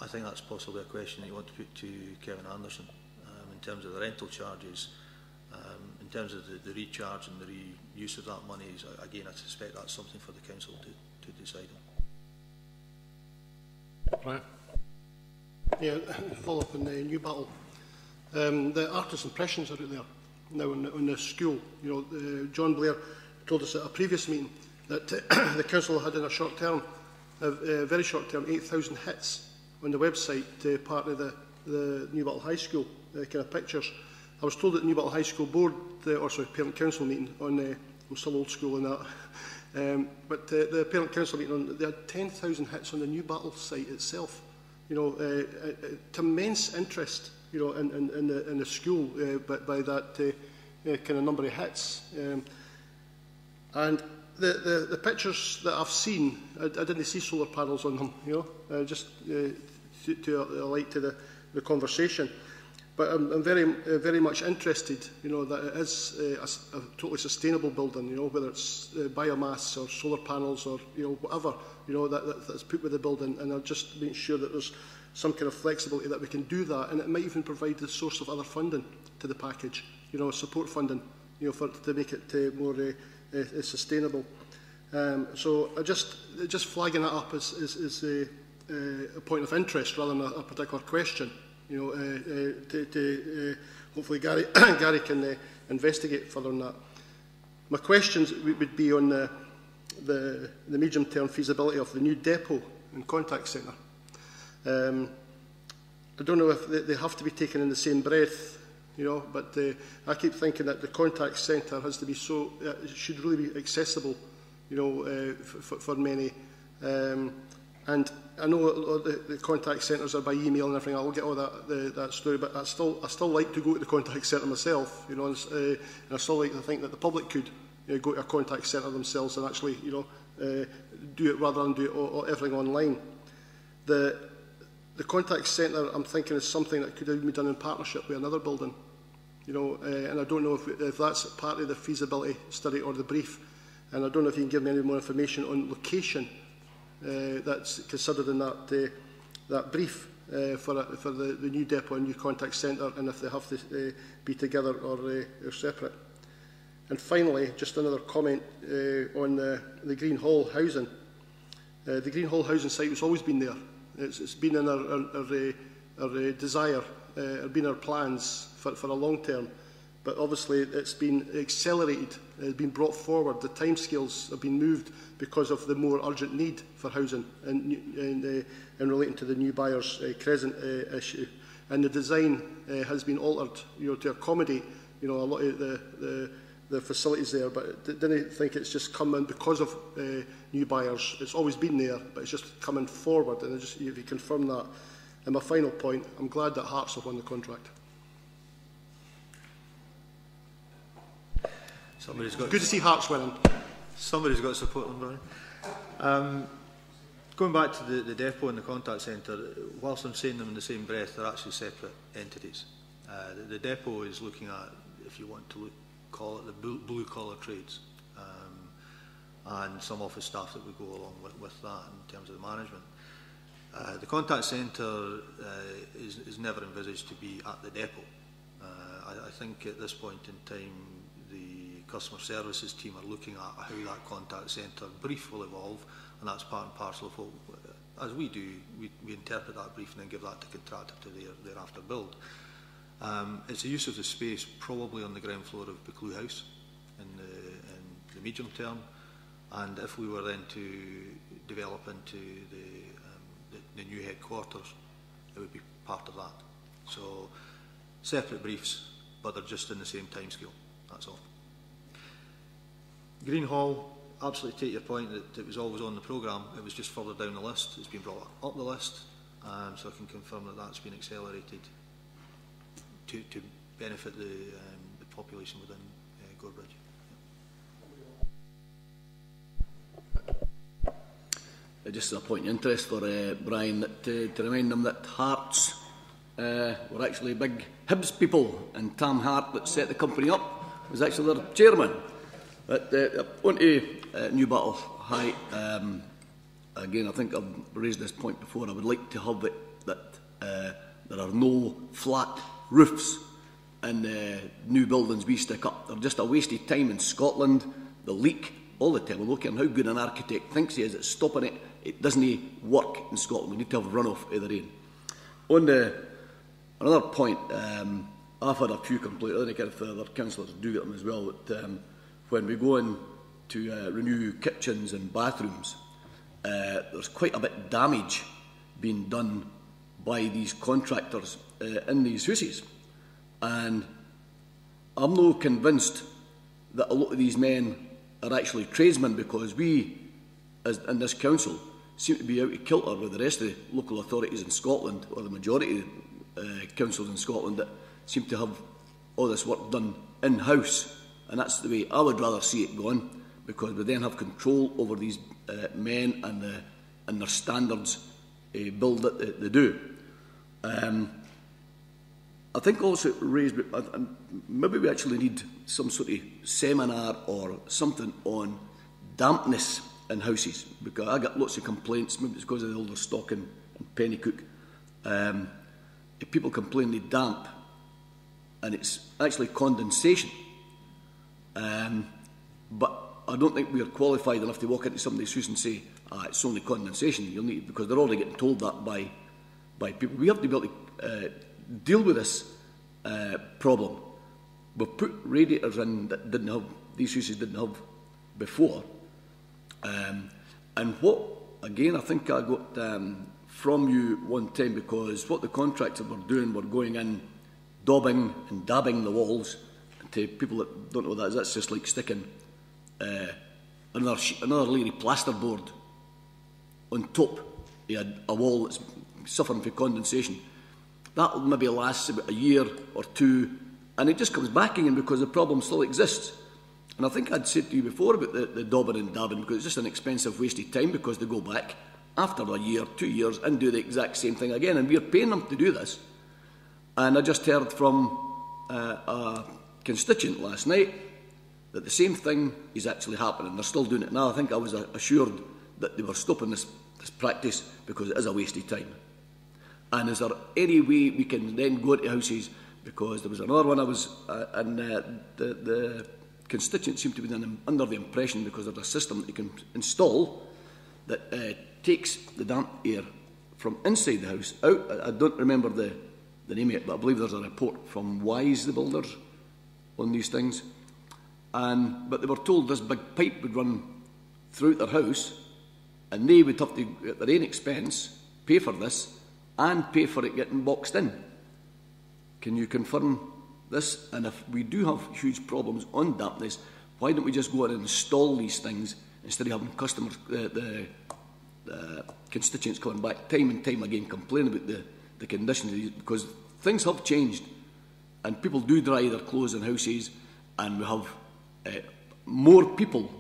I think that's possibly a question that you want to put to Kevin Anderson in terms of the rental charges, in terms of the recharge and the reuse of that money. Again, I suspect that's something for the council to decide on. Right. Yeah, follow up on the Newbattle. The artist impressions are out there now on the school. You know, John Blair told us at a previous meeting that the council had in a short term, very short term, 8,000 hits on the website, part of the Newbattle High School kind of pictures. I was told at the Newbattle High School board, parent council meeting on, I'm still old school in that, but the parent council meeting, they had 10,000 hits on the Newbattle site itself. You know, immense interest, you know, in the school by that kind of number of hits. And the pictures that I've seen, I didn't see solar panels on them, you know, just to alike to the conversation. But I'm very much interested, you know, that it is a totally sustainable building, you know, whether it's biomass or solar panels or, you know, whatever, you know, that's put with the building. And I'll just make sure that there's some kind of flexibility that we can do that. And it might even provide the source of other funding to the package, you know, support funding, you know, to make it more sustainable. So just flagging that up is a point of interest rather than a particular question. You know, hopefully Gary can investigate further on that. My questions would be on the medium-term feasibility of the new depot and contact centre. I don't know if they have to be taken in the same breath, you know, but I keep thinking that the contact centre has to be it should really be accessible, you know, for many. And I know the contact centres are by email and everything. I'll get all that story, but I still like to go to the contact centre myself, you know, and I still like to think that the public could go to a contact centre themselves and actually, you know, do it rather than do everything online. The contact centre, I'm thinking, is something that could even be done in partnership with another building, you know, and I don't know if that's part of the feasibility study or the brief, and I don't know if you can give me any more information on location that's considered in that brief for the new depot and new contact centre, and if they have to be together or separate. And finally, just another comment on the Green Hall housing. The Green Hall housing site has always been there. It's been in our desire, been our plans for a long term, but obviously it's been accelerated, it's been brought forward. The timescales have been moved because of the more urgent need for housing and relating to the new buyers' crescent issue. And the design has been altered, you know, to accommodate, you know, a lot of the the facilities there, but didn't think it's just come in because of new buyers. It's always been there, but it's just coming forward. And just, if you confirm that. And my final point, I'm glad that Hearts have won the contract. Good to see Hearts winning. Somebody's got to support them, Brian. Going back to the depot and the contact centre, whilst I'm saying them in the same breath, they're actually separate entities. The depot is looking at, if you want to call it, the blue-collar trades, and some office staff that would go along with that in terms of the management. The contact centre is never envisaged to be at the depot. I think at this point in time, the customer services team are looking at how that contact centre brief will evolve, and that's part and parcel of what, as we do, we interpret that brief and then give that to contractor to thereafter build. It's a use of the space probably on the ground floor of the Clue House in the medium term, and if we were then to develop into the new headquarters, it would be part of that. So separate briefs, but they're just in the same time scale, that's all. Green Hall, absolutely take your point that it was always on the programme, it was just further down the list. It's been brought up the list, so I can confirm that that's been accelerated to benefit the population within Gorebridge. Just as a point of interest for Brian, to remind them that Hearts were actually big Hibs people, and Tam Hart, that set the company up, was actually their chairman. But on to New Battle High, again, I think I've raised this point before. I would like to have it that there are no flat roofs in new buildings we stick up. They're just a wasted time in Scotland. The leak all the time. We're looking at how good an architect thinks he is at stopping it. It doesn't work in Scotland. We need to have runoff of the rain. On another point, I've had a few complaints. I think if the other councillors do get them as well. That when we go in to renew kitchens and bathrooms, there's quite a bit of damage being done by these contractors in these houses. And I'm not convinced that a lot of these men are actually tradesmen, because we, as in this council, seem to be out of kilter with the rest of the local authorities in Scotland, or the majority of councils in Scotland that seem to have all this work done in-house. And that's the way I would rather see it going, because we then have control over these men and their standards build that they do. I think also raised, maybe we actually need some sort of seminar or something on dampness in houses, because I get lots of complaints, maybe it's because of the older stock in Pennycook. If people complain they damp, and it's actually condensation. But I don't think we are qualified enough to walk into somebody's house and say, it's only condensation. You'll need, because they're already getting told that by people. We have to be able to deal with this problem. We've put radiators in that these houses didn't have before. And what, again, I think I got from you one time, because what the contractors were doing were going in, daubing and dabbing the walls. To people that don't know what that is, that's just like sticking another layer of plasterboard on top of a wall that's suffering from condensation. That will maybe last about a year or two, and it just comes back again because the problem still exists. And I think I'd said to you before about the daubing and dabbing, because it's just an expensive wasted time, because they go back after a year, 2 years, and do the exact same thing again, and we're paying them to do this. And I just heard from a constituent last night that the same thing is actually happening. They're still doing it now. I think I was assured that they were stopping this practice because it is a wasted time. And is there any way we can then go into houses, because there was another one I was and the constituents seem to be under the impression, because there's a system that you can install that takes the damp air from inside the house out. I don't remember the name of it, but I believe there's a report from Wise, the builders, on these things. But they were told this big pipe would run throughout their house, and they would have to, at their own expense, pay for this and pay for it getting boxed in. Can you confirm this, and if we do have huge problems on dampness, why don't we just go and install these things instead of having customers, the constituents coming back time and time again complaining about the conditions of these, because things have changed and people do dry their clothes in houses, and we have more people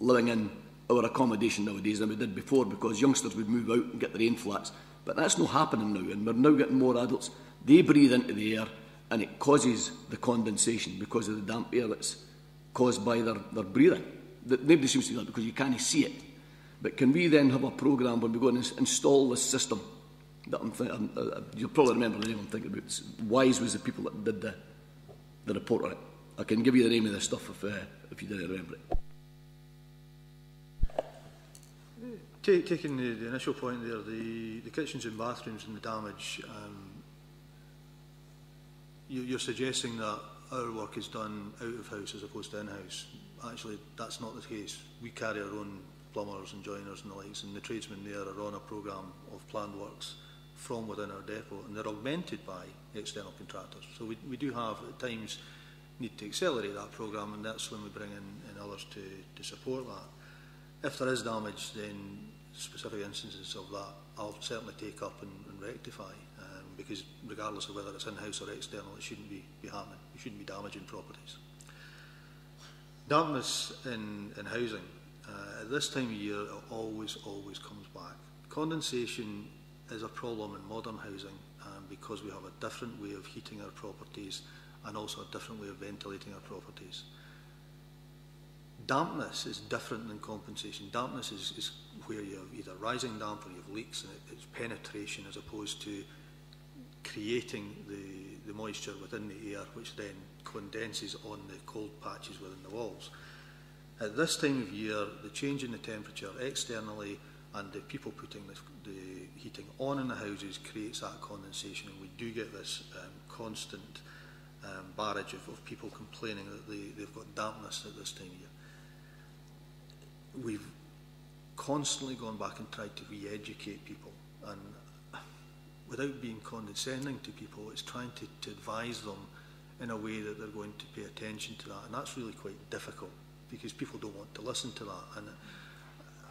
living in our accommodation nowadays than we did before, because youngsters would move out and get their own flats. But that's not happening now, and we're now getting more adults. They breathe into the air and it causes the condensation because of the damp air that's caused by their breathing. Nobody seems to do that because you can't see it. But can we then have a programme when we go and install this system? That you'll probably remember the name I'm thinking about. Wise was the people that did the report on it. I can give you the name of the stuff if you didn't remember it. Taking the initial point there, the kitchens and bathrooms and the damage, you're suggesting that our work is done out of house as opposed to in-house. Actually, that's not the case. We carry our own plumbers and joiners and the likes, and the tradesmen there are on a programme of planned works from within our depot, and they're augmented by external contractors. So we do have, at times, need to accelerate that programme, and that's when we bring in others to support that. If there is damage, then specific instances of that I'll certainly take up and rectify, because regardless of whether it's in-house or external, it shouldn't be happening. We shouldn't be damaging properties. Dampness in housing. At this time of year, it always comes back. Condensation is a problem in modern housing because we have a different way of heating our properties and also a different way of ventilating our properties. Dampness is different than compensation. Dampness is where you have either rising damp or you have leaks, and it's penetration as opposed to creating the moisture within the air, which then condenses on the cold patches within the walls. At this time of year, the change in the temperature externally and the people putting the heating on in the houses creates that condensation, and we do get this constant barrage of people complaining that they've got dampness at this time of year. We've constantly gone back and tried to re-educate people, and without being condescending to people, it's trying to advise them in a way that they're going to pay attention to that, and that's really quite difficult because people don't want to listen to that. And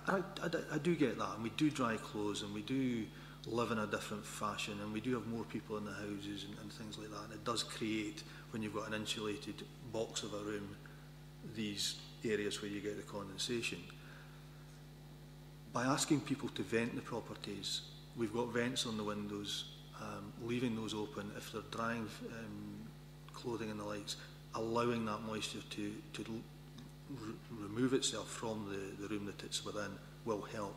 I do get that, and we do dry clothes, and we do live in a different fashion, and we do have more people in the houses and things like that, and it does create, when you've got an insulated box of a room, these areas where you get the condensation. By asking people to vent the properties, we've got vents on the windows, leaving those open if they're drying clothing and the likes, allowing that moisture to remove itself from the room that it's within will help.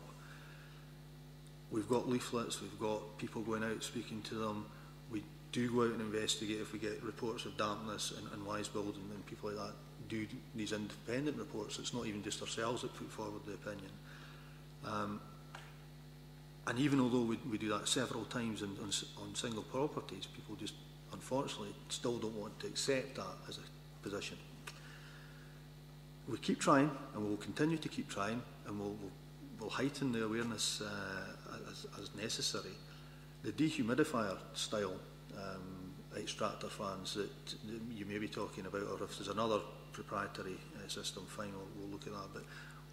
We've got leaflets, we've got people going out speaking to them. We do go out and investigate if we get reports of dampness and wise building, and people like that do these independent reports. It's not even just ourselves that put forward the opinion. And even although we do that several times on single properties, people just unfortunately still don't want to accept that as a position. We keep trying, and we'll continue to keep trying, and we'll heighten the awareness as necessary. The dehumidifier style extractor fans that you may be talking about, or if there's another proprietary system, fine, we'll look at that. But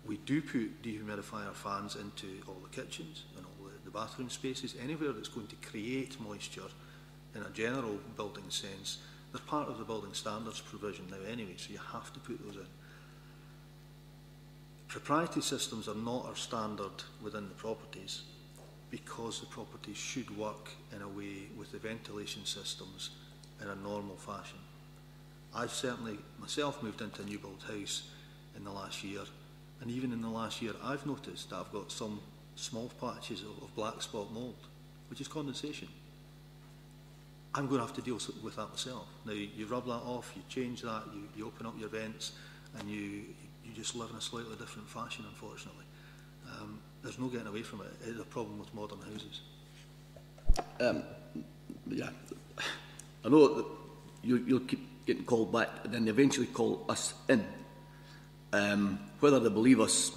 we do put dehumidifier fans into all the kitchens and all the bathroom spaces, anywhere that's going to create moisture in a general building sense. They're part of the building standards provision now anyway, so you have to put those in. Proprietary systems are not our standard within the properties because the properties should work in a way with the ventilation systems in a normal fashion. I've certainly myself moved into a new build house in the last year, and even in the last year I've noticed that I've got some small patches of black spot mould, which is condensation. I'm going to have to deal with that myself. Now you rub that off, you change that, you open up your vents, and you just live in a slightly different fashion, unfortunately. There's no getting away from it. It's a problem with modern houses. Yeah, I know that you'll keep getting called back, and then they eventually call us in. Whether they believe us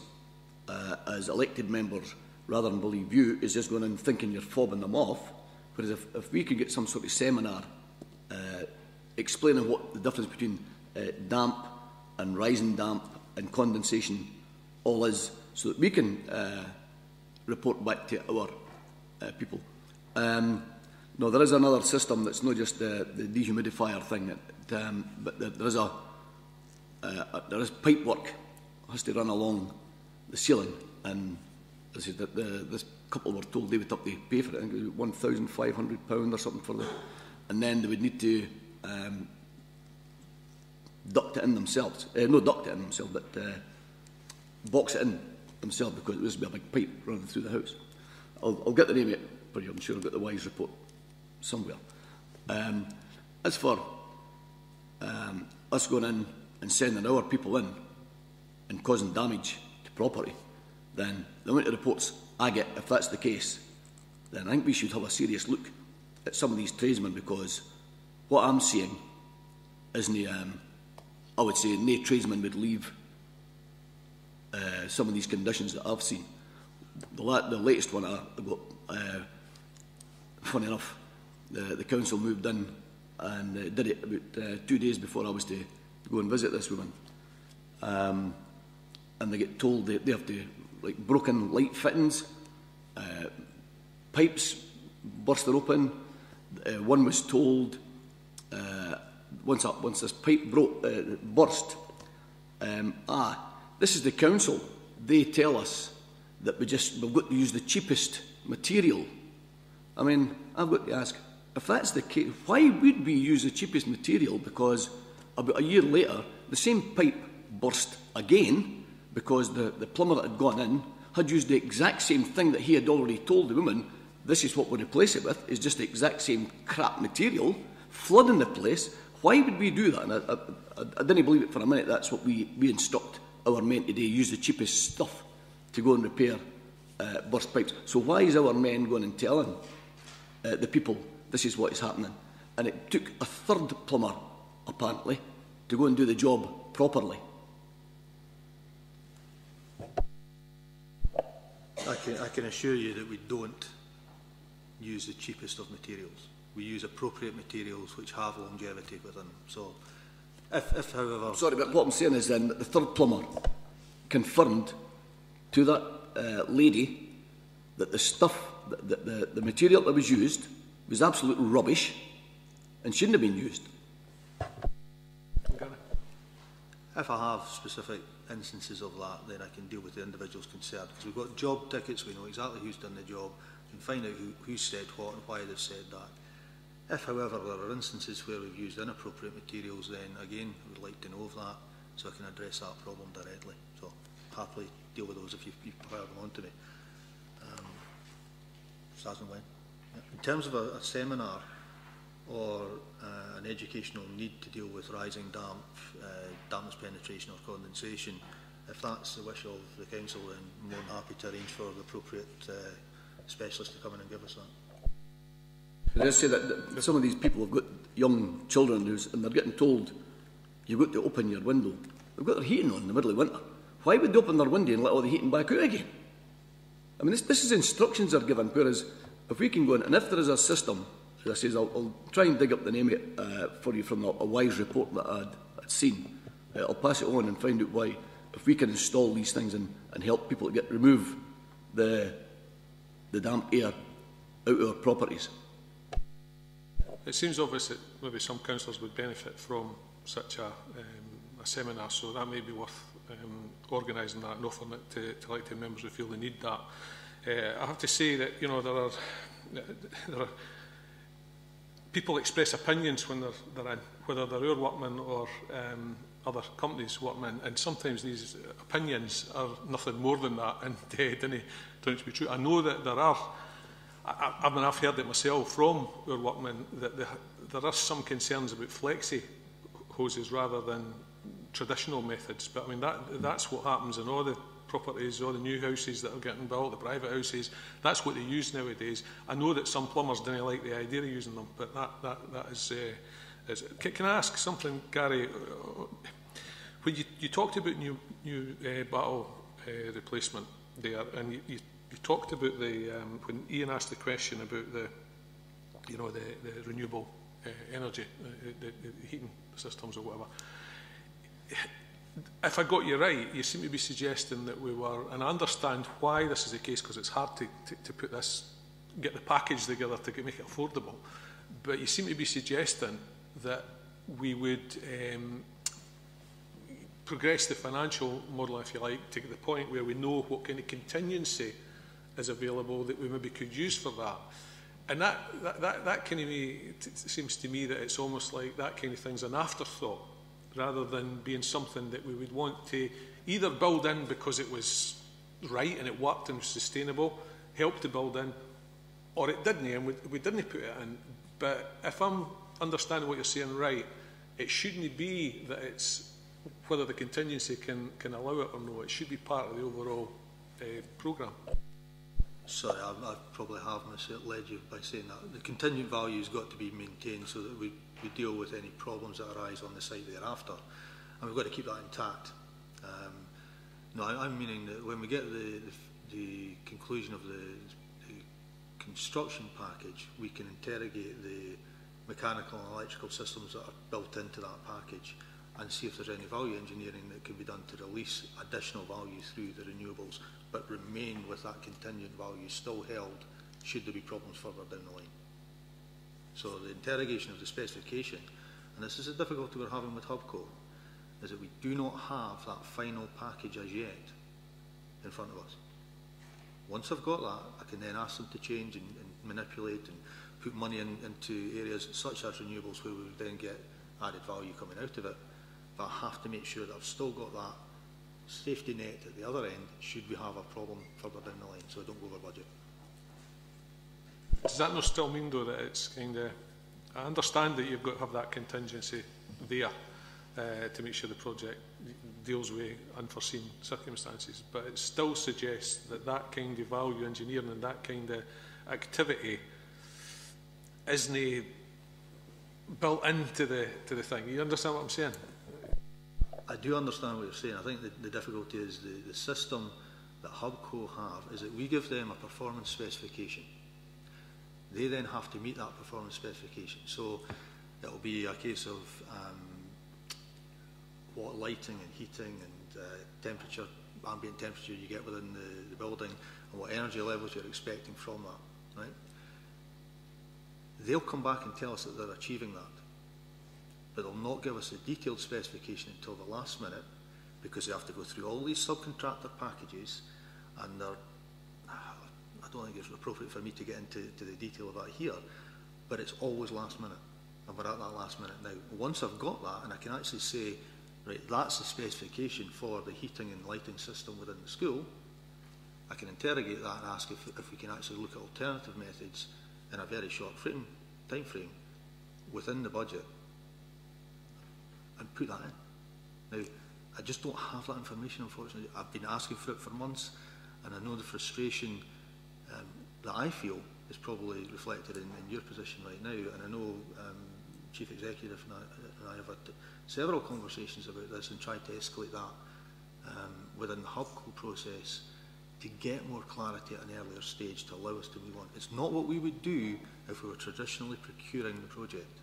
as elected members rather than believe you is just going in thinking you're fobbing them off. Whereas if we could get some sort of seminar explaining what the difference between damp and rising damp and condensation all is, so that we can report back to our people. No, there is another system that's not just the dehumidifier thing, but there is pipe work has to run along the ceiling, and as I said, this couple were told they would have to pay for it. I think it was £1,500 or something for and then they would need to duct it in themselves. No, duct it in themselves, but box it in themselves, because it was a big pipe running through the house. I'll get the name of it for you. I'm sure I've got the WISE report somewhere. As for us going in and sending our people in and causing damage to property, then the amount of reports I get, if that's the case, then I think we should have a serious look at some of these tradesmen, because what I'm seeing isn't, I would say, no tradesman would leave some of these conditions that I've seen. The latest one I got, funny enough, the council moved in and did it about 2 days before I was to go and visit this woman. And they get told they have to, like, broken light fittings, pipes bursted open. One was told, once this pipe burst, this is the council. They tell us that we've got to use the cheapest material. I mean, I've got to ask, if that's the case, why would we use the cheapest material? Because about a year later, the same pipe burst again, because the plumber that had gone in had used the exact same thing that he had already told the woman, this is what we'll replace it with, is just the exact same crap material, flooding the place. Why would we do that? And I didn't believe it for a minute. That's what we instruct our men today, use the cheapest stuff to go and repair burst pipes. So why is our men going and telling the people this is what is happening? And it took a third plumber, apparently, to go and do the job properly. I can assure you that we don't use the cheapest of materials. We use appropriate materials which have longevity with them. So, if however... Sorry, but what I'm saying is then that the third plumber confirmed to that lady that the stuff, the material that was used was absolute rubbish and shouldn't have been used. If I have specific instances of that, then I can deal with the individuals concerned, because we've got job tickets, we know exactly who's done the job, we can find out who said what and why they've said that. If, however, there are instances where we've used inappropriate materials, then again, I would like to know of that, so I can address that problem directly. So, happily deal with those if you prefer them on to me. As and when. Yeah. In terms of a seminar or an educational need to deal with rising damp, dampness penetration or condensation, if that's the wish of the council, then I'm more than happy to arrange for the appropriate specialist to come in and give us that. I just say that some of these people have got young children and they're getting told you've got to open your window. They've got their heating on in the middle of winter. Why would they open their window and let all the heating back out again? I mean, this is instructions are given, whereas if we can go in, and if there is a system, as I say, I'll try and dig up the name of it for you from a WISE report that I'd seen. I'll pass it on and find out why, if we can install these things and help people to remove the damp air out of our properties. It seems obvious that maybe some councillors would benefit from such a seminar, so that may be worth organising that and offering it to elected members who feel they need that. I have to say that, you know, there are people express opinions when they're in, whether they're our workmen or other companies' workmen, and sometimes these opinions are nothing more than that and didn't turn out to be true. I know that there are, I've heard it myself from our workmen, that there are some concerns about flexi hoses rather than traditional methods, but I mean that's what happens in all the properties, all the new houses that are getting built, the private houses. That's what they use nowadays. I know that some plumbers didn't like the idea of using them, but that is can I ask something, Gary? When you talked about new battle replacement there, and you talked about the when Ian asked the question about the renewable energy, the heating systems or whatever. If I got you right, you seem to be suggesting that we were, and I understand why this is the case, because it's hard to put this, get the package together to make it affordable, but you seem to be suggesting that we would progress the financial model, if you like, to the point where we know what kind of contingency is available that we maybe could use for that. And that kind of seems to me that it's almost like that kind of thing's an afterthought, rather than being something that we would want to either build in because it was right and it worked and was sustainable, help to build in, or it didn't and we didn't put it in. But if I'm understanding what you're saying right, it shouldn't be that it's whether the contingency can allow it or no. It should be part of the overall programme. Sorry, I probably have misled you by saying that. The contingent value has got to be maintained so that we deal with any problems that arise on the site thereafter. And we've got to keep that intact. No, I'm meaning that when we get the conclusion of the construction package, we can interrogate the mechanical and electrical systems that are built into that package and see if there's any value engineering that can be done to release additional value through the renewables, but remain with that contingent value still held should there be problems further down the line. So the interrogation of the specification, and this is a difficulty we're having with Hubco, is that we do not have that final package as yet in front of us. Once I've got that, I can then ask them to change and manipulate and put money into areas such as renewables where we would then get added value coming out of it. But I have to make sure that I've still got that safety net at the other end should we have a problem further down the line, so I don't go over budget. Does that not still mean, though, that it's kind of... I understand that you've got to have that contingency there to make sure the project deals with unforeseen circumstances, but it still suggests that that kind of value engineering and that kind of activity isn't built into the thing. You understand what I'm saying? I do understand what you're saying. I think the difficulty is the system that Hubco have is that we give them a performance specification. They then have to meet that performance specification. So it will be a case of what lighting and heating and temperature, ambient temperature you get within the building, and what energy levels you're expecting from that. Right? They'll come back and tell us that they're achieving that, but they'll not give us a detailed specification until the last minute, because they have to go through all these subcontractor packages, and they're, I don't think it's appropriate for me to get into the detail of that here, but it's always last minute, and we're at that last minute now. Once I've got that, and I can actually say, right, that's the specification for the heating and lighting system within the school, I can interrogate that and ask if we can actually look at alternative methods in a very short time frame within the budget and put that in. Now, I just don't have that information, unfortunately. I've been asking for it for months, and I know the frustration that I feel is probably reflected in your position right now, and I know Chief Executive and I have had several conversations about this and tried to escalate that within the Hubco process to get more clarity at an earlier stage to allow us to move on. It's not what we would do if we were traditionally procuring the project,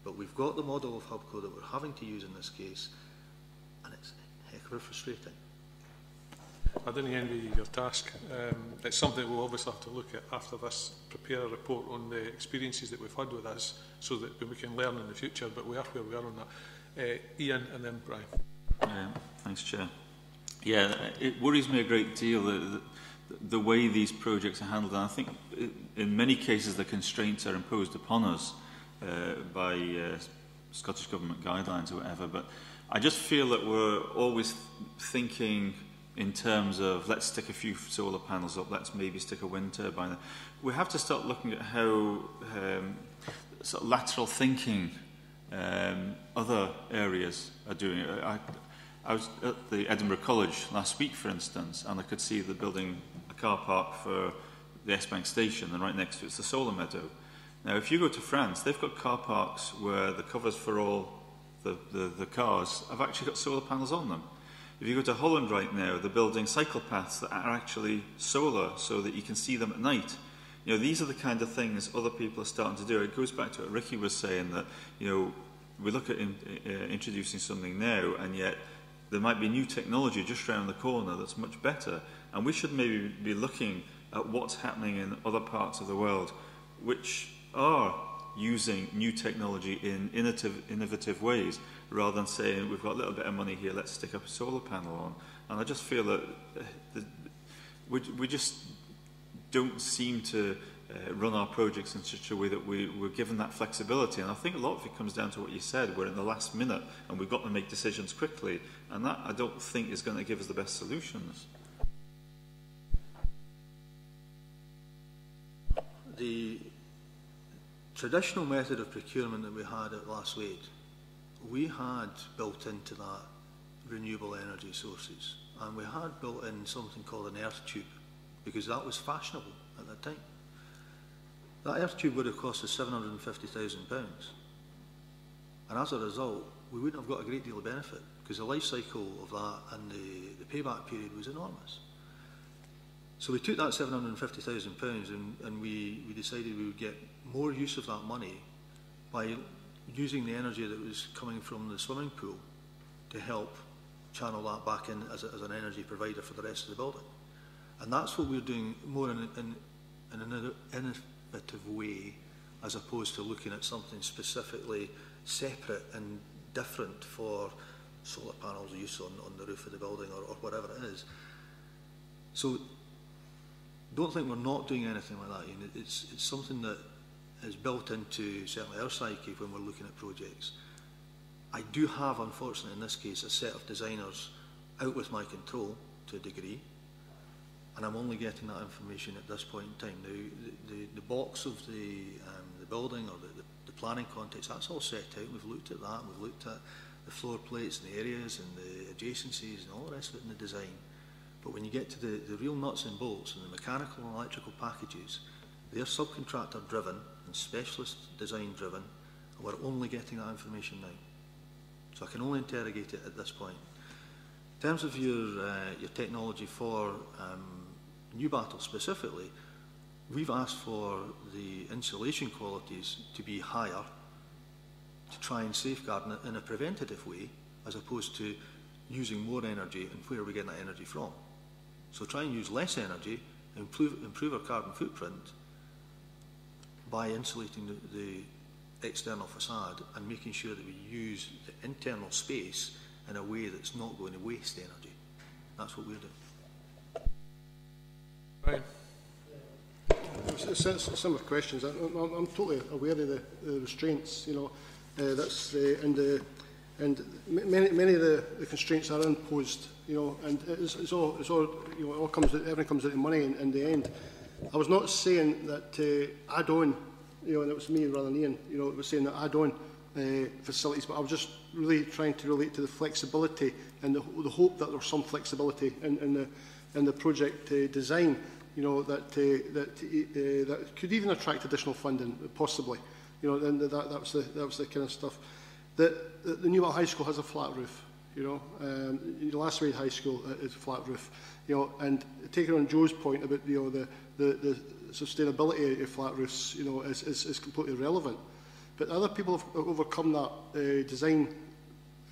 but we've got the model of Hubco that we're having to use in this case, and it's heck of frustrating. I didn't envy your task. It's something we'll obviously have to look at after this, prepare a report on the experiences that we've had with us so that we can learn in the future, but we are where we are on that. Ian and then Brian. Thanks, Chair. Yeah, it worries me a great deal the way these projects are handled, and I think in many cases the constraints are imposed upon us by Scottish Government guidelines or whatever, but I just feel that we're always thinking in terms of let's stick a few solar panels up, let's maybe stick a wind turbine. We have to start looking at how sort of lateral thinking other areas are doing it. I was at the Edinburgh College last week, for instance, and I could see the building a car park for the S-Bank station, and right next to it's the solar meadow. Now, if you go to France, they've got car parks where the covers for all the cars have actually got solar panels on them. If you go to Holland right now, they're building cycle paths that are actually solar so that you can see them at night. You know, these are the kind of things other people are starting to do. It goes back to what Ricky was saying, that, you know, we look at introducing something now, and yet there might be new technology just around the corner that's much better, and we should maybe be looking at what's happening in other parts of the world which are using new technology in innovative ways, rather than saying we've got a little bit of money here, let's stick up a solar panel on. And I just feel that we just don't seem to run our projects in such a way that we're given that flexibility. And I think a lot of it comes down to what you said, we're in the last minute and we've got to make decisions quickly, and that I don't think is going to give us the best solutions. The traditional method of procurement that we had at Last Wade, we had built into that renewable energy sources, and we had built in something called an earth tube, because that was fashionable at that time. That earth tube would have cost us £750,000, and as a result we wouldn't have got a great deal of benefit, because the life cycle of that and the payback period was enormous. So we took that £750,000 and we decided we would get more use of that money by using the energy that was coming from the swimming pool to help channel that back in as an energy provider for the rest of the building. And that's what we're doing more in an innovative way, as opposed to looking at something specifically separate and different for solar panels use on the roof of the building or whatever it is. So don't think we're not doing anything like that. You know, it's something that is built into certainly our psyche when we're looking at projects. I do have, unfortunately in this case, a set of designers out with my control to a degree, and I'm only getting that information at this point in time. Now, the box of the building, or the planning context, that's all set out. We've looked at that, we've looked at the floor plates and the areas and the adjacencies and all the rest of it in the design. But when you get to the real nuts and bolts and the mechanical and electrical packages, they're subcontractor driven and specialist design driven, and we're only getting that information now. So I can only interrogate it at this point. In terms of your technology for New Battle specifically, we've asked for the insulation qualities to be higher to try and safeguard in a preventative way, as opposed to using more energy, and where are we getting that energy from? So try and use less energy, improve our carbon footprint by insulating the external facade and making sure that we use the internal space in a way that's not going to waste energy. That's what we're doing. Right. Similar questions. I'm totally aware of the restraints. You know, and many of the constraints are imposed. You know, and it's all you know. Everything comes out of money in the end. I was not saying that add-on, you know, and it was me rather than Ian. You know, it was saying that add-on facilities, but I was just really trying to relate to the flexibility and the hope that there's some flexibility in the project design. You know, that could even attract additional funding, possibly. You know, and that was the kind of stuff. The New High School has a flat roof. You know, Last Wade High School is a flat roof. You know, and taking on Joe's point about, you know, the sustainability of flat roofs, you know, is completely irrelevant. But other people have overcome that design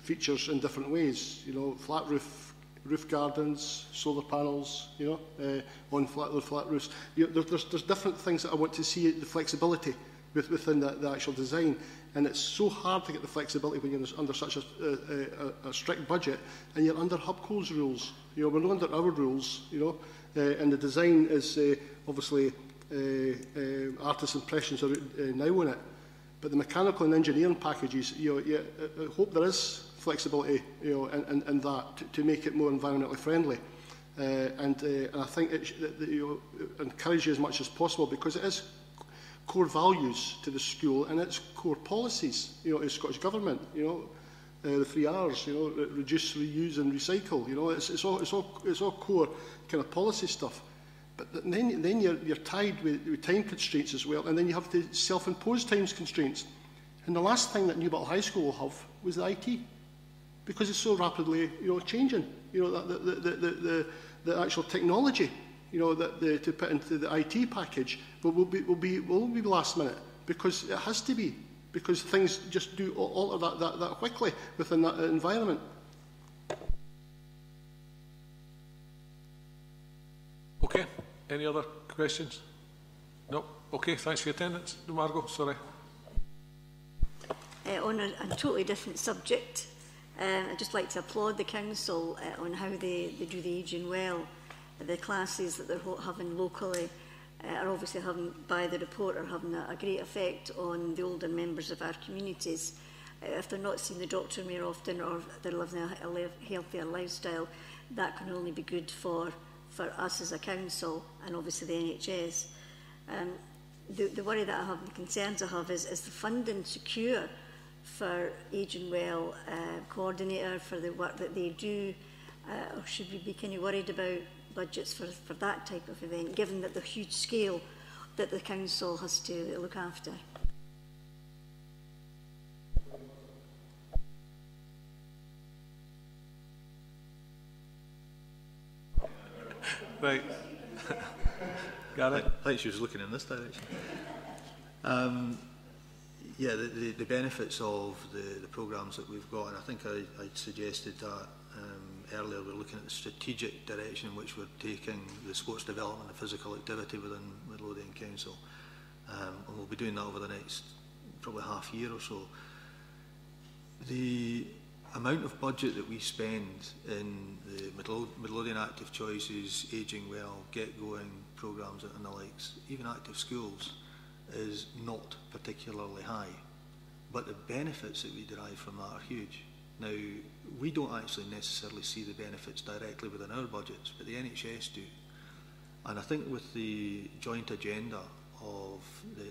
features in different ways. You know, flat roof gardens, solar panels, you know, on flat roofs. You know, there's different things that I want to see, the flexibility within the actual design. And it's so hard to get the flexibility when you're under such a strict budget, and you're under HubCo's rules. You know, we're not under our rules, you know, and the design is obviously artists' impressions are now on it. But the mechanical and engineering packages, you know, I hope there is flexibility, you know, in that to make it more environmentally friendly. And I think you know, encourage you as much as possible, because it is core values to the school and its core policies, you know, as Scottish Government, you know, the 3 R's, you know, reduce, reuse and recycle, you know, it's all core kind of policy stuff. But then you're tied with time constraints as well, and then you have the self-imposed time constraints. And the last thing that New Battle High School will have was the IT, because it's so rapidly, you know, changing, you know, the actual technology you know, to put into the IT package, but will be last minute, because it has to be, because things just do alter that quickly within that environment. Okay. Any other questions? No. Okay. Thanks for your attendance, Margot. Sorry. On a totally different subject, I'd just like to applaud the Council on how they do the ageing well. The classes that they're having locally are obviously having, by the report, are having a great effect on the older members of our communities. If they're not seeing the doctor more often, or they're living a healthier lifestyle, that can only be good for us as a council, and obviously the NHS. The worry that I have, and the concerns I have, is the funding secure for ageing well coordinator, for the work that they do, or should we be kind of worried about budgets for that type of event, given that the huge scale that the council has to look after? Right. Gareth? I think she was looking in this direction. Yeah, the benefits of the programmes that we've got, and I think I suggested that earlier, we're looking at the strategic direction in which we're taking the sports development and physical activity within Midlothian Council. And we'll be doing that over the next probably half year or so. The amount of budget that we spend in the Midlothian Active Choices, Ageing Well, Get Going programmes and the likes, even active schools, is not particularly high. But the benefits that we derive from that are huge. Now, we don't actually necessarily see the benefits directly within our budgets, but the NHS do. And I think with the joint agenda of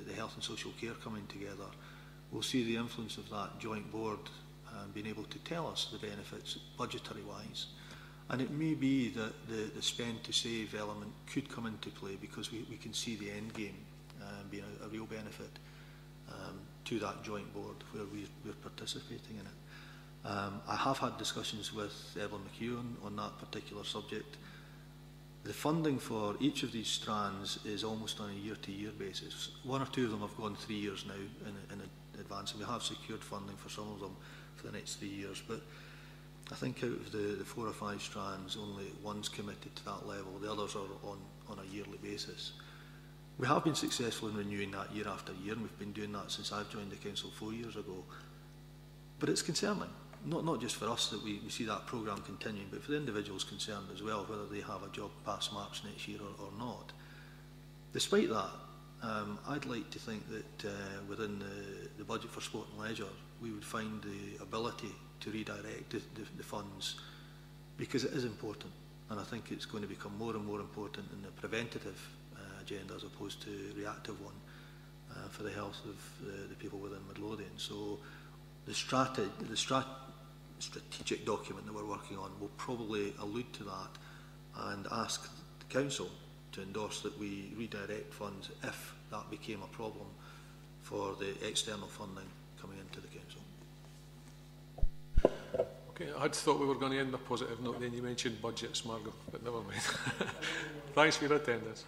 the health and social care coming together, we'll see the influence of that joint board being able to tell us the benefits budgetary-wise. And it may be that the spend to save element could come into play, because we can see the end game being a real benefit to that joint board where we're participating in it. I have had discussions with Evelyn McHugh on that particular subject. The funding for each of these strands is almost on a year-to-year basis. One or two of them have gone 3 years now in advance, and we have secured funding for some of them for the next 3 years. But I think out of the 4 or 5 strands, only one's committed to that level. The others are on a yearly basis. We have been successful in renewing that year after year, and we've been doing that since I've joined the council 4 years ago. But it's concerning, not just for us that we see that programme continuing, but for the individuals concerned as well, whether they have a job past March next year or not. Despite that, I'd like to think that within the budget for sport and leisure, we would find the ability to redirect the funds, because it is important, and I think it's going to become more and more important in the preventative agenda as opposed to reactive one for the health of the people within Midlothian. So the strategic document that we're working on will probably allude to that and ask the council to endorse that we redirect funds if that became a problem for the external funding coming into the council. Okay, I had thought we were going to end on a positive note, then you mentioned budgets, Margot, but never mind. Thanks for your attendance.